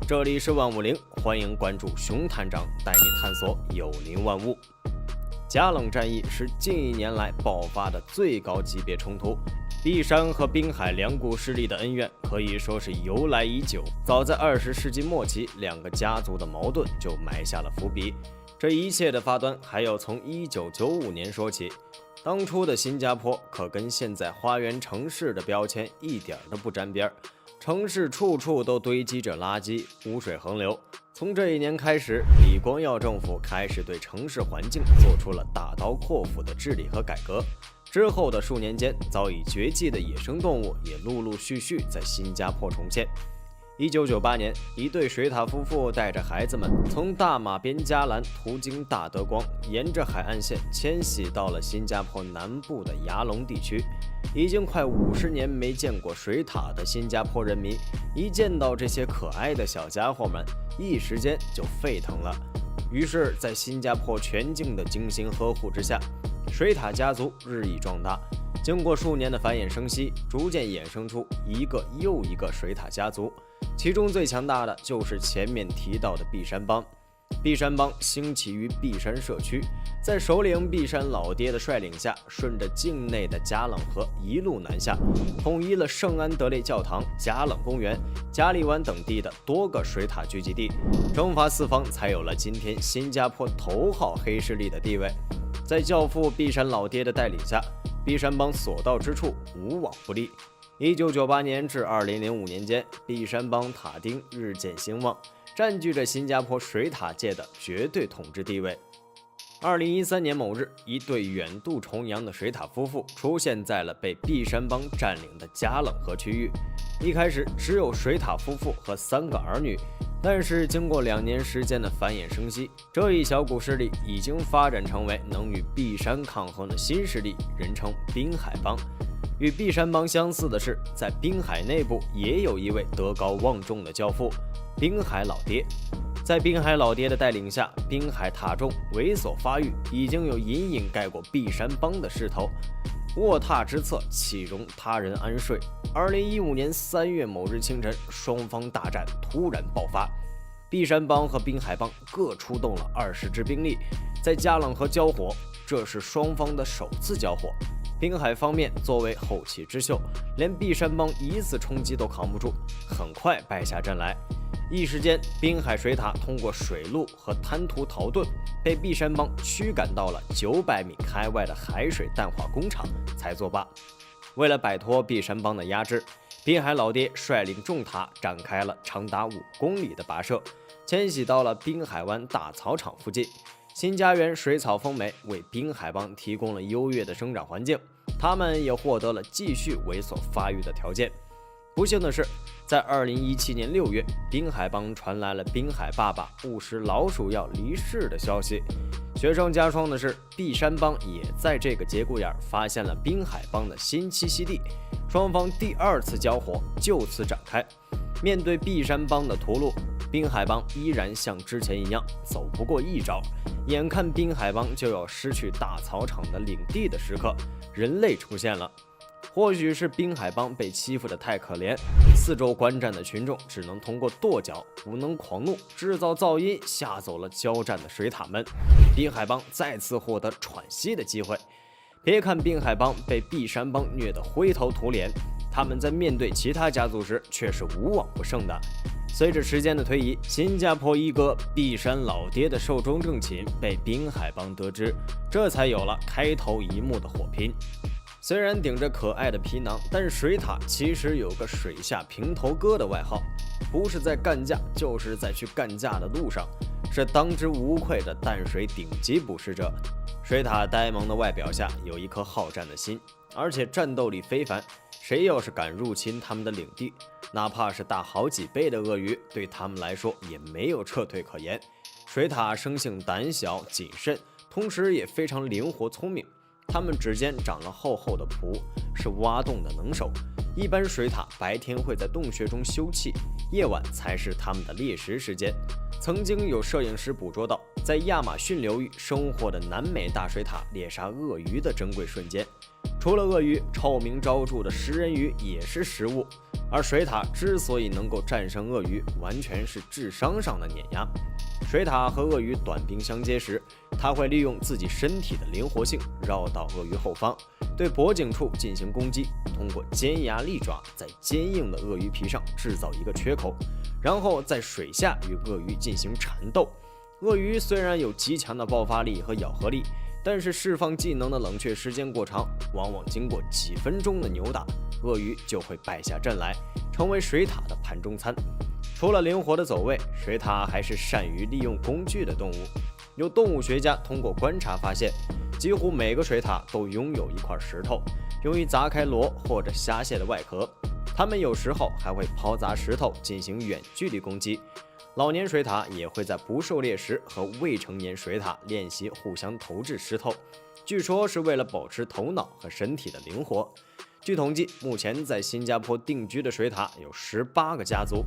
这里是万物灵，欢迎关注熊探长带你探索有灵万物。加冷战役是近1年来爆发的最高级别冲突，碧山和滨海两股势力的恩怨可以说是由来已久。早在20世纪末期，2个家族的矛盾就埋下了伏笔。这一切的发端还要从1995年说起。当初的新加坡可跟现在花园城市的标签一点都不沾边，城市处处都堆积着垃圾，污水横流。从这一年开始，李光耀政府开始对城市环境做出了大刀阔斧的治理和改革。之后的数年间，早已绝迹的野生动物也陆陆续续在新加坡重现。1998年，一对水獭夫妇带着孩子们从大马边加兰途经大德光，沿着海岸线迁徙到了新加坡南部的牙龙地区。已经快50年没见过水獭的新加坡人民，一见到这些可爱的小家伙们，一时间就沸腾了。于是，在新加坡全境的精心呵护之下，水獭家族日益壮大。经过数年的繁衍生息，逐渐衍生出一个又一个水獭家族，其中最强大的就是前面提到的碧山帮。碧山帮兴起于碧山社区，在首领碧山老爹的率领下，顺着境内的加冷河一路南下，统一了圣安德烈教堂、加冷公园、加利湾等地的多个水獭聚集地，征伐四方，才有了今天新加坡头号黑势力的地位。在教父碧山老爹的带领下，碧山帮所到之处无往不利。1998年至2005年间，碧山帮塔丁日渐兴旺，占据着新加坡水獭界的绝对统治地位。2013年某日，一对远渡重洋的水獭夫妇出现在了被碧山帮占领的加冷河区域。一开始只有水獭夫妇和3个儿女，但是经过2年时间的繁衍生息，这一小股势力已经发展成为能与碧山抗衡的新势力，人称滨海帮。与碧山帮相似的是，在滨海内部也有一位德高望重的教父——滨海老爹。在滨海老爹的带领下，滨海塔众猥琐发育，已经有隐隐盖过碧山帮的势头。卧榻之侧，岂容他人安睡？2015年3月某日清晨，双方大战突然爆发，碧山帮和滨海帮各出动了20支兵力，在加冷河交火，这是双方的首次交火。滨海方面作为后起之秀，连碧山帮一次冲击都扛不住，很快败下阵来。一时间，滨海水獭通过水路和滩涂逃遁，被碧山帮驱赶到了900米开外的海水淡化工厂才作罢。为了摆脱碧山帮的压制，滨海老爹率领众獭展开了长达5公里的跋涉，迁徙到了滨海湾大草场附近。新家园水草丰美，为滨海帮提供了优越的生长环境，他们也获得了继续猥琐发育的条件。不幸的是，在2017年6月，滨海帮传来了滨海爸爸误食老鼠药离世的消息。雪上加霜的是，碧山帮也在这个节骨眼发现了滨海帮的新栖息地，双方第2次交火就此展开。面对碧山帮的屠戮，滨海帮依然像之前一样走不过一招。眼看滨海帮就要失去大草场的领地的时刻，人类出现了。或许是滨海帮被欺负得太可怜，四周观战的群众只能通过跺脚、无能狂怒、制造噪音吓走了交战的水獭们。滨海帮再次获得喘息的机会。别看滨海帮被碧山帮虐得灰头土脸，他们在面对其他家族时却是无往不胜的。随着时间的推移，新加坡一哥碧山老爹的寿终正寝被滨海帮得知，这才有了开头一幕的火拼。虽然顶着可爱的皮囊，但水獭其实有个水下平头哥的外号，不是在干架，就是在去干架的路上，是当之无愧的淡水顶级捕食者。水獭呆萌的外表下有一颗好战的心，而且战斗力非凡，谁要是敢入侵他们的领地，哪怕是大好几倍的鳄鱼，对他们来说也没有撤退可言。水獭生性胆小谨慎，同时也非常灵活聪明。它们指尖长了厚厚的蹼，是挖洞的能手。一般水獭白天会在洞穴中休憩，夜晚才是它们的猎食时间。曾经有摄影师捕捉到，在亚马逊流域生活的南美大水獭猎杀鳄鱼的珍贵瞬间。除了鳄鱼，臭名昭著的食人鱼也是食物。而水獭之所以能够战胜鳄鱼，完全是智商上的碾压。水獭和鳄鱼短兵相接时，它会利用自己身体的灵活性绕到鳄鱼后方，对脖颈处进行攻击，通过尖牙利爪在坚硬的鳄鱼皮上制造一个缺口，然后在水下与鳄鱼进行缠斗。鳄鱼虽然有极强的爆发力和咬合力，但是释放技能的冷却时间过长，往往经过几分钟的扭打，鳄鱼就会败下阵来，成为水獭的盘中餐。除了灵活的走位，水獭还是善于利用工具的动物。有动物学家通过观察发现，几乎每个水獭都拥有一块石头，用于砸开螺或者虾蟹的外壳。它们有时候还会抛砸石头进行远距离攻击。老年水獭也会在不狩猎时和未成年水獭练习互相投掷石头，据说是为了保持头脑和身体的灵活。据统计，目前在新加坡定居的水獭有18个家族，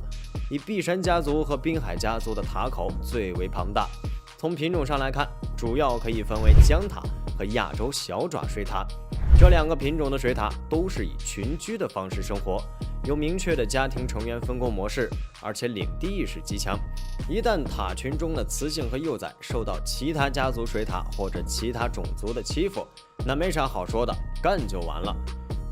以碧山家族和滨海家族的塔口最为庞大。从品种上来看，主要可以分为江獭和亚洲小爪水獭。这2个品种的水獭都是以群居的方式生活，有明确的家庭成员分工模式，而且领地意识极强。一旦獭群中的雌性和幼崽受到其他家族水獭或者其他种族的欺负，那没啥好说的，干就完了。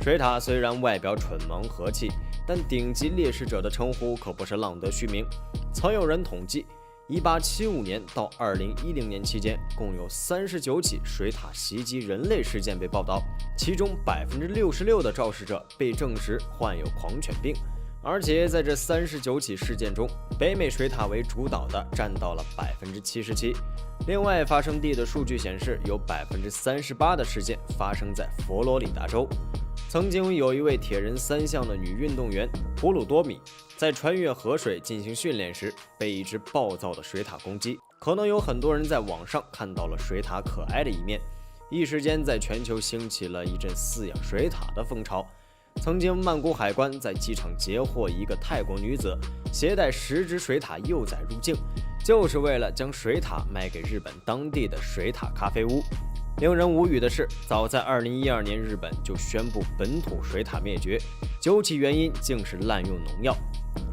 水獭虽然外表蠢萌和气，但顶级猎食者的称呼可不是浪得虚名。曾有人统计，1875年到2010年期间，共有39起水獭袭击人类事件被报道，其中66%的肇事者被证实患有狂犬病。而且在这39起事件中，北美水獭为主导的占到了77%。另外，发生地的数据显示，有38%的事件发生在佛罗里达州。曾经有一位铁人3项的女运动员普鲁多米，在穿越河水进行训练时，被一只暴躁的水獭攻击。可能有很多人在网上看到了水獭可爱的一面，一时间在全球兴起了一阵饲养水獭的风潮。曾经曼谷海关在机场截获一个泰国女子携带10只水獭幼崽入境，就是为了将水獭卖给日本当地的水獭咖啡屋。令人无语的是，早在2012年，日本就宣布本土水獭灭绝，究其原因竟是滥用农药。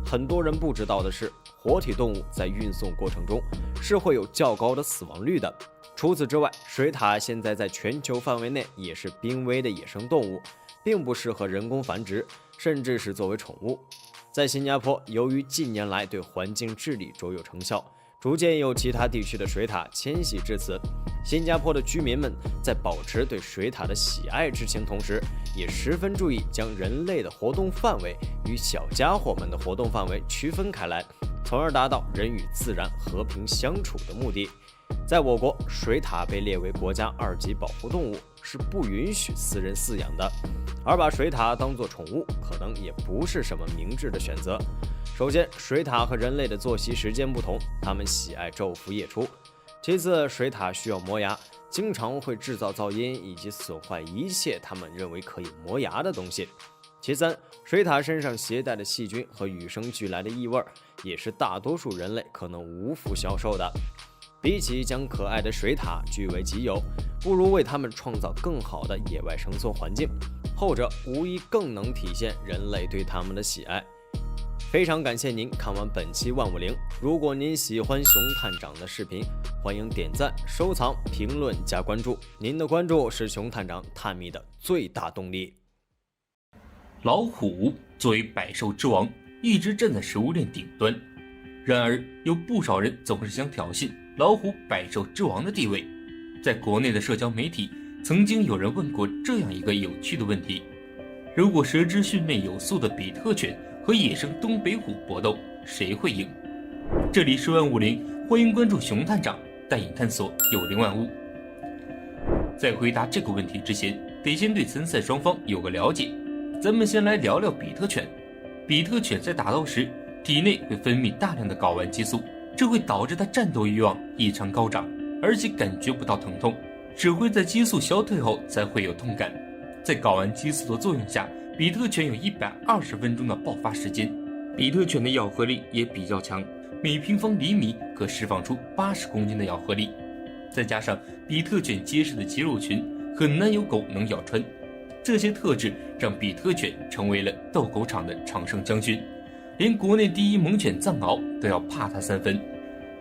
很多人不知道的是，活体动物在运送过程中是会有较高的死亡率的。除此之外，水獭现在在全球范围内也是濒危的野生动物，并不适合人工繁殖，甚至是作为宠物。在新加坡，由于近年来对环境治理卓有成效，逐渐有其他地区的水獭迁徙至此。新加坡的居民们在保持对水獭的喜爱之情同时，也十分注意将人类的活动范围与小家伙们的活动范围区分开来，从而达到人与自然和平相处的目的。在我国，水獭被列为国家2级保护动物，是不允许私人饲养的，而把水獭当作宠物，可能也不是什么明智的选择。首先，水獭和人类的作息时间不同，它们喜爱昼伏夜出。其次，水獭需要磨牙，经常会制造噪音以及损坏一切它们认为可以磨牙的东西。其三，水獭身上携带的细菌和与生俱来的异味，也是大多数人类可能无福消受的。比起将可爱的水獭据为己有，不如为它们创造更好的野外生存环境，后者无疑更能体现人类对它们的喜爱。非常感谢您看完本期万物灵，如果您喜欢熊探长的视频，欢迎点赞、收藏、评论加关注，您的关注是熊探长探秘的最大动力。老虎作为百兽之王，一直站在食物链顶端，然而有不少人总是想挑衅老虎百兽之王的地位。在国内的社交媒体，曾经有人问过这样一个有趣的问题：如果10只训练有素的比特犬和野生东北虎搏斗，谁会赢？这里是万物灵，欢迎关注熊探长，带你探索有灵万物。在回答这个问题之前，得先对参赛双方有个了解。咱们先来聊聊比特犬。比特犬在打斗时，体内会分泌大量的睾丸激素，这会导致它战斗欲望异常高涨，而且感觉不到疼痛，只会在激素消退后才会有痛感。在睾丸激素的作用下，比特犬有120分钟的爆发时间。比特犬的咬合力也比较强，每平方厘米可释放出80公斤的咬合力。再加上比特犬结实的肌肉群，很难有狗能咬穿。这些特质让比特犬成为了斗狗场的常胜将军，连国内第1猛犬藏獒都要怕它3分。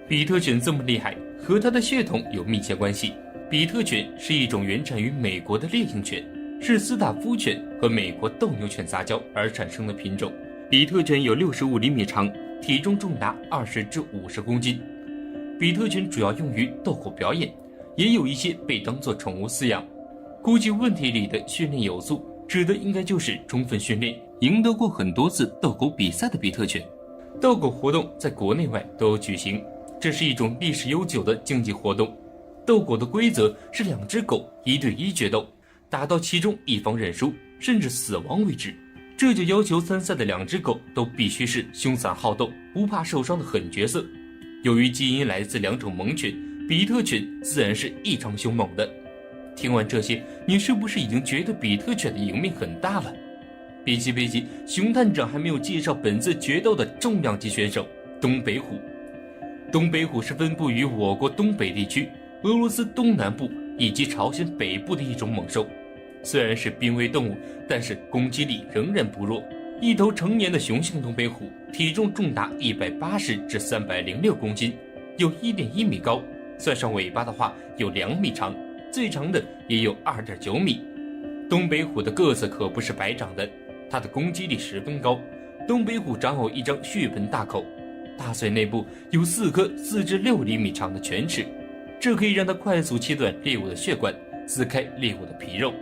比特犬这么厉害，和它的血统有密切关系。比特犬是一种原产于美国的烈性犬，是斯塔夫犬和美国斗牛犬杂交而产生的品种。比特犬有65厘米长，体重重达20至50公斤。比特犬主要用于斗狗表演，也有一些被当作宠物饲养。估计问题里的训练有素，指的应该就是充分训练、赢得过很多次斗狗比赛的比特犬。斗狗活动在国内外都有举行，这是一种历史悠久的竞技活动。斗狗的规则是2只狗1对1决斗，打到其中一方认输，甚至死亡为止。这就要求参赛的2只狗都必须是凶残好斗、不怕受伤的狠角色。由于基因来自2种猛犬，比特犬自然是异常凶猛的。听完这些，你是不是已经觉得比特犬的赢面很大了？别急，熊探长还没有介绍本次决斗的重量级选手东北虎。东北虎是分布于我国东北地区、俄罗斯东南部以及朝鲜北部的一种猛兽。虽然是濒危动物，但是攻击力仍然不弱。一头成年的雄性东北虎体重重达180至306公斤，有1.1米高，算上尾巴的话有2米长，最长的也有2.9米。东北虎的个子可不是白长的，它的攻击力十分高。东北虎长有一张血盆大口，大嘴内部有4颗4至6厘米长的犬齿，这可以让它快速切断猎物的血管，撕开猎物的皮肉。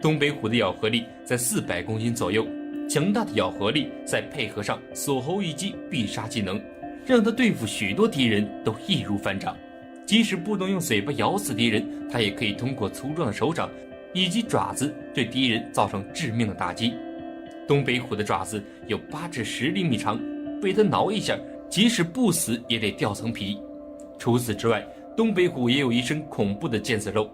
东北虎的咬合力在400公斤左右，强大的咬合力再配合上锁喉一击必杀技能，让它对付许多敌人都易如反掌。即使不能用嘴巴咬死敌人，它也可以通过粗壮的手掌以及爪子对敌人造成致命的打击。东北虎的爪子有8至10厘米长，被它挠一下，即使不死也得掉层皮。除此之外，东北虎也有一身恐怖的腱子肉。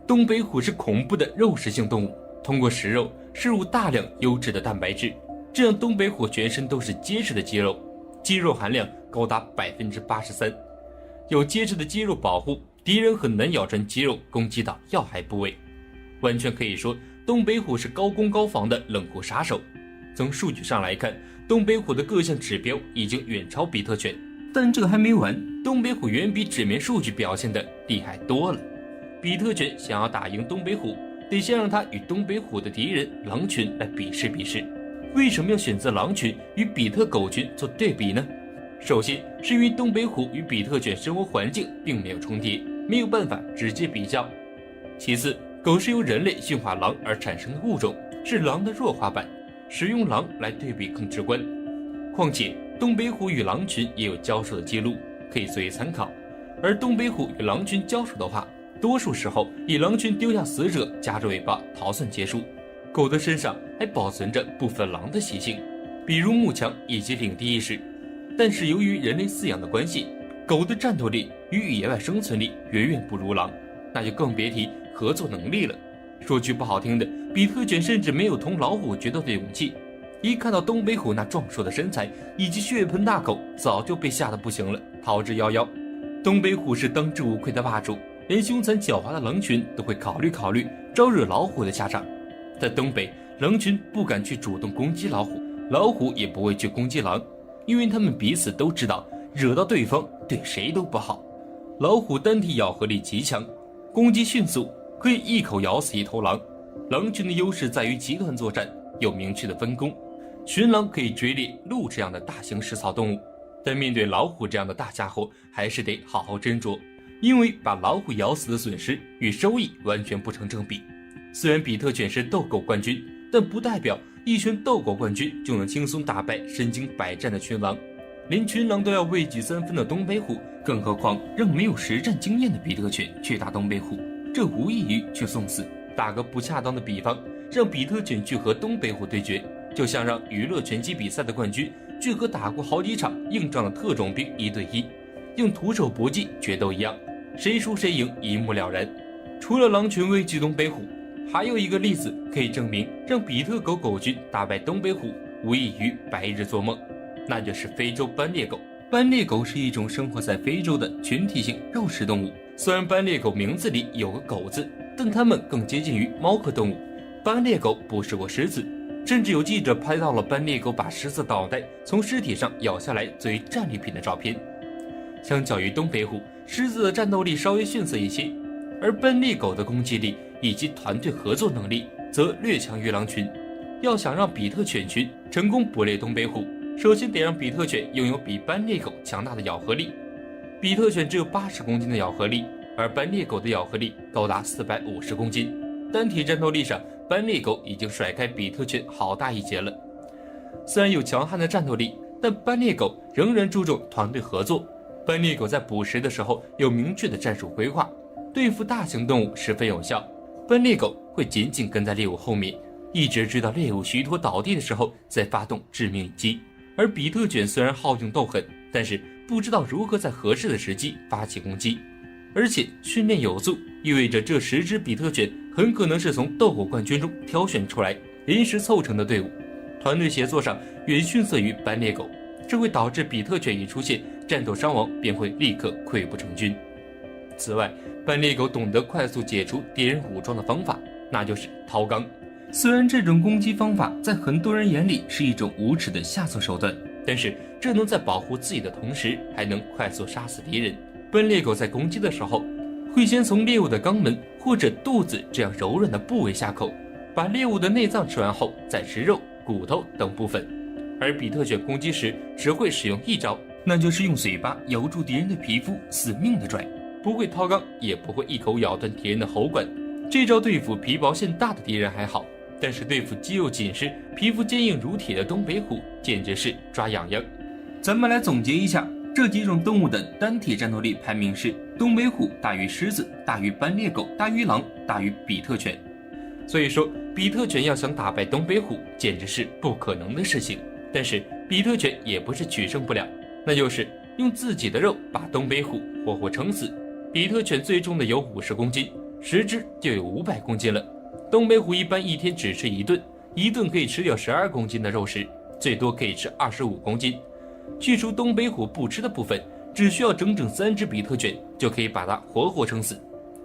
东北虎是恐怖的肉食性动物，通过食肉摄入大量优质的蛋白质，这样东北虎全身都是结实的肌肉，肌肉含量高达83%。有结实的肌肉保护，敌人很难咬穿肌肉攻击到要害部位。完全可以说，东北虎是高攻高防的冷酷杀手。从数据上来看，东北虎的各项指标已经远超比特犬，但这还没完，东北虎远比纸面数据表现的厉害多了。比特犬想要打赢东北虎，得先让它与东北虎的敌人狼群来比试比试。为什么要选择狼群与比特狗群做对比呢？首先是因为东北虎与比特犬生活环境并没有重叠，没有办法直接比较。其次，狗是由人类驯化狼而产生的物种，是狼的弱化版，使用狼来对比更直观。况且东北虎与狼群也有交手的记录，可以作为参考。而东北虎与狼群交手的话，多数时候以狼群丢下死者夹着尾巴逃窜结束。狗的身上还保存着部分狼的习性，比如慕强以及领地意识。但是由于人类饲养的关系，狗的战斗力与野外生存力远远不如狼，那就更别提合作能力了。说句不好听的，比特犬甚至没有同老虎决斗的勇气。一看到东北虎那壮硕的身材以及血盆大口，早就被吓得不行了，逃之夭夭。东北虎是当之无愧的霸主，连凶残狡猾的狼群都会考虑招惹老虎的下场。在东北，狼群不敢去主动攻击老虎，老虎也不会去攻击狼，因为他们彼此都知道惹到对方对谁都不好。老虎单体咬合力极强，攻击迅速，可以一口咬死一头狼。狼群的优势在于集团作战，有明确的分工。群狼可以追猎鹿这样的大型食草动物，但面对老虎这样的大家伙，还是得好好斟酌，因为把老虎咬死的损失与收益完全不成正比。虽然比特犬是斗狗冠军，但不代表一群斗狗冠军就能轻松打败身经百战的群狼。连群狼都要畏惧3分的东北虎，更何况让没有实战经验的比特犬去打东北虎，这无异于去送死。打个不恰当的比方，让比特犬去和东北虎对决，就像让娱乐拳击比赛的冠军去和打过好几场硬仗的特种兵1对1，用徒手搏击决斗一样，谁输谁赢一目了然。除了狼群畏惧东北虎，还有一个例子可以证明让比特狗狗群打败东北虎无异于白日做梦，那就是非洲斑鬣狗。斑鬣狗是一种生活在非洲的群体性肉食动物，虽然斑鬣狗名字里有个狗字，但它们更接近于猫科动物。斑鬣狗捕食过狮子，甚至有记者拍到了斑鬣狗把狮子脑袋从尸体上咬下来作为战利品的照片。相较于东北虎，狮子的战斗力稍微逊色一些，而斑鬣狗的攻击力以及团队合作能力则略强于狼群。要想让比特犬群成功捕猎东北虎，首先得让比特犬拥有比斑鬣狗强大的咬合力。比特犬只有80公斤的咬合力，而斑鬣狗的咬合力高达450公斤。单体战斗力上，斑鬣狗已经甩开比特犬好大一截了。虽然有强悍的战斗力，但斑鬣狗仍然注重团队合作。斑鬣狗在捕食的时候有明确的战术规划，对付大型动物十分有效。斑鬣狗会紧紧跟在猎物后面，一直追到猎物虚脱倒地的时候再发动致命一击。而比特犬虽然好勇斗狠，但是不知道如何在合适的时机发起攻击，而且训练有素，意味着这10只比特犬很可能是从斗狗冠军中挑选出来临时凑成的队伍，团队协作上远逊色于斑鬣狗，这会导致比特犬一出现战斗伤亡便会立刻溃不成军。此外，斑鬣狗懂得快速解除敌人武装的方法，那就是掏肛。虽然这种攻击方法在很多人眼里是一种无耻的下策手段，但是这能在保护自己的同时，还能快速杀死敌人。斑鬣狗在攻击的时候，会先从猎物的肛门或者肚子这样柔软的部位下口，把猎物的内脏吃完后，再吃肉、骨头等部分。而比特犬攻击时只会使用一招，那就是用嘴巴咬住敌人的皮肤，死命的拽，不会掏肛，也不会一口咬断敌人的喉管。这招对付皮薄馅大的敌人还好，但是对付肌肉紧实、皮肤坚硬如铁的东北虎，简直是抓痒痒。咱们来总结一下，这几种动物的单体战斗力排名是：东北虎大于狮子，大于斑鬣狗，大于狼，大于比特犬。所以说，比特犬要想打败东北虎，简直是不可能的事情。但是比特犬也不是取胜不了，那就是用自己的肉把东北虎活活撑死。比特犬最重的有50公斤，10只就有500公斤了。东北虎一般一天只吃一顿，一顿可以吃掉12公斤的肉食，最多可以吃25公斤。去除东北虎不吃的部分，只需要整整3只比特犬就可以把它活活撑死。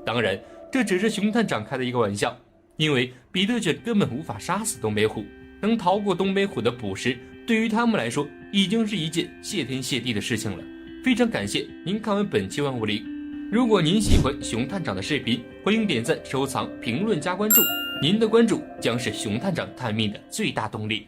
当然，这只是熊探长开的一个玩笑，因为比特犬根本无法杀死东北虎，能逃过东北虎的捕食，对于他们来说已经是一件谢天谢地的事情了。非常感谢您看完本期万物灵。如果您喜欢熊探长的视频，欢迎点赞、收藏、评论加关注，您的关注将是熊探长探秘的最大动力。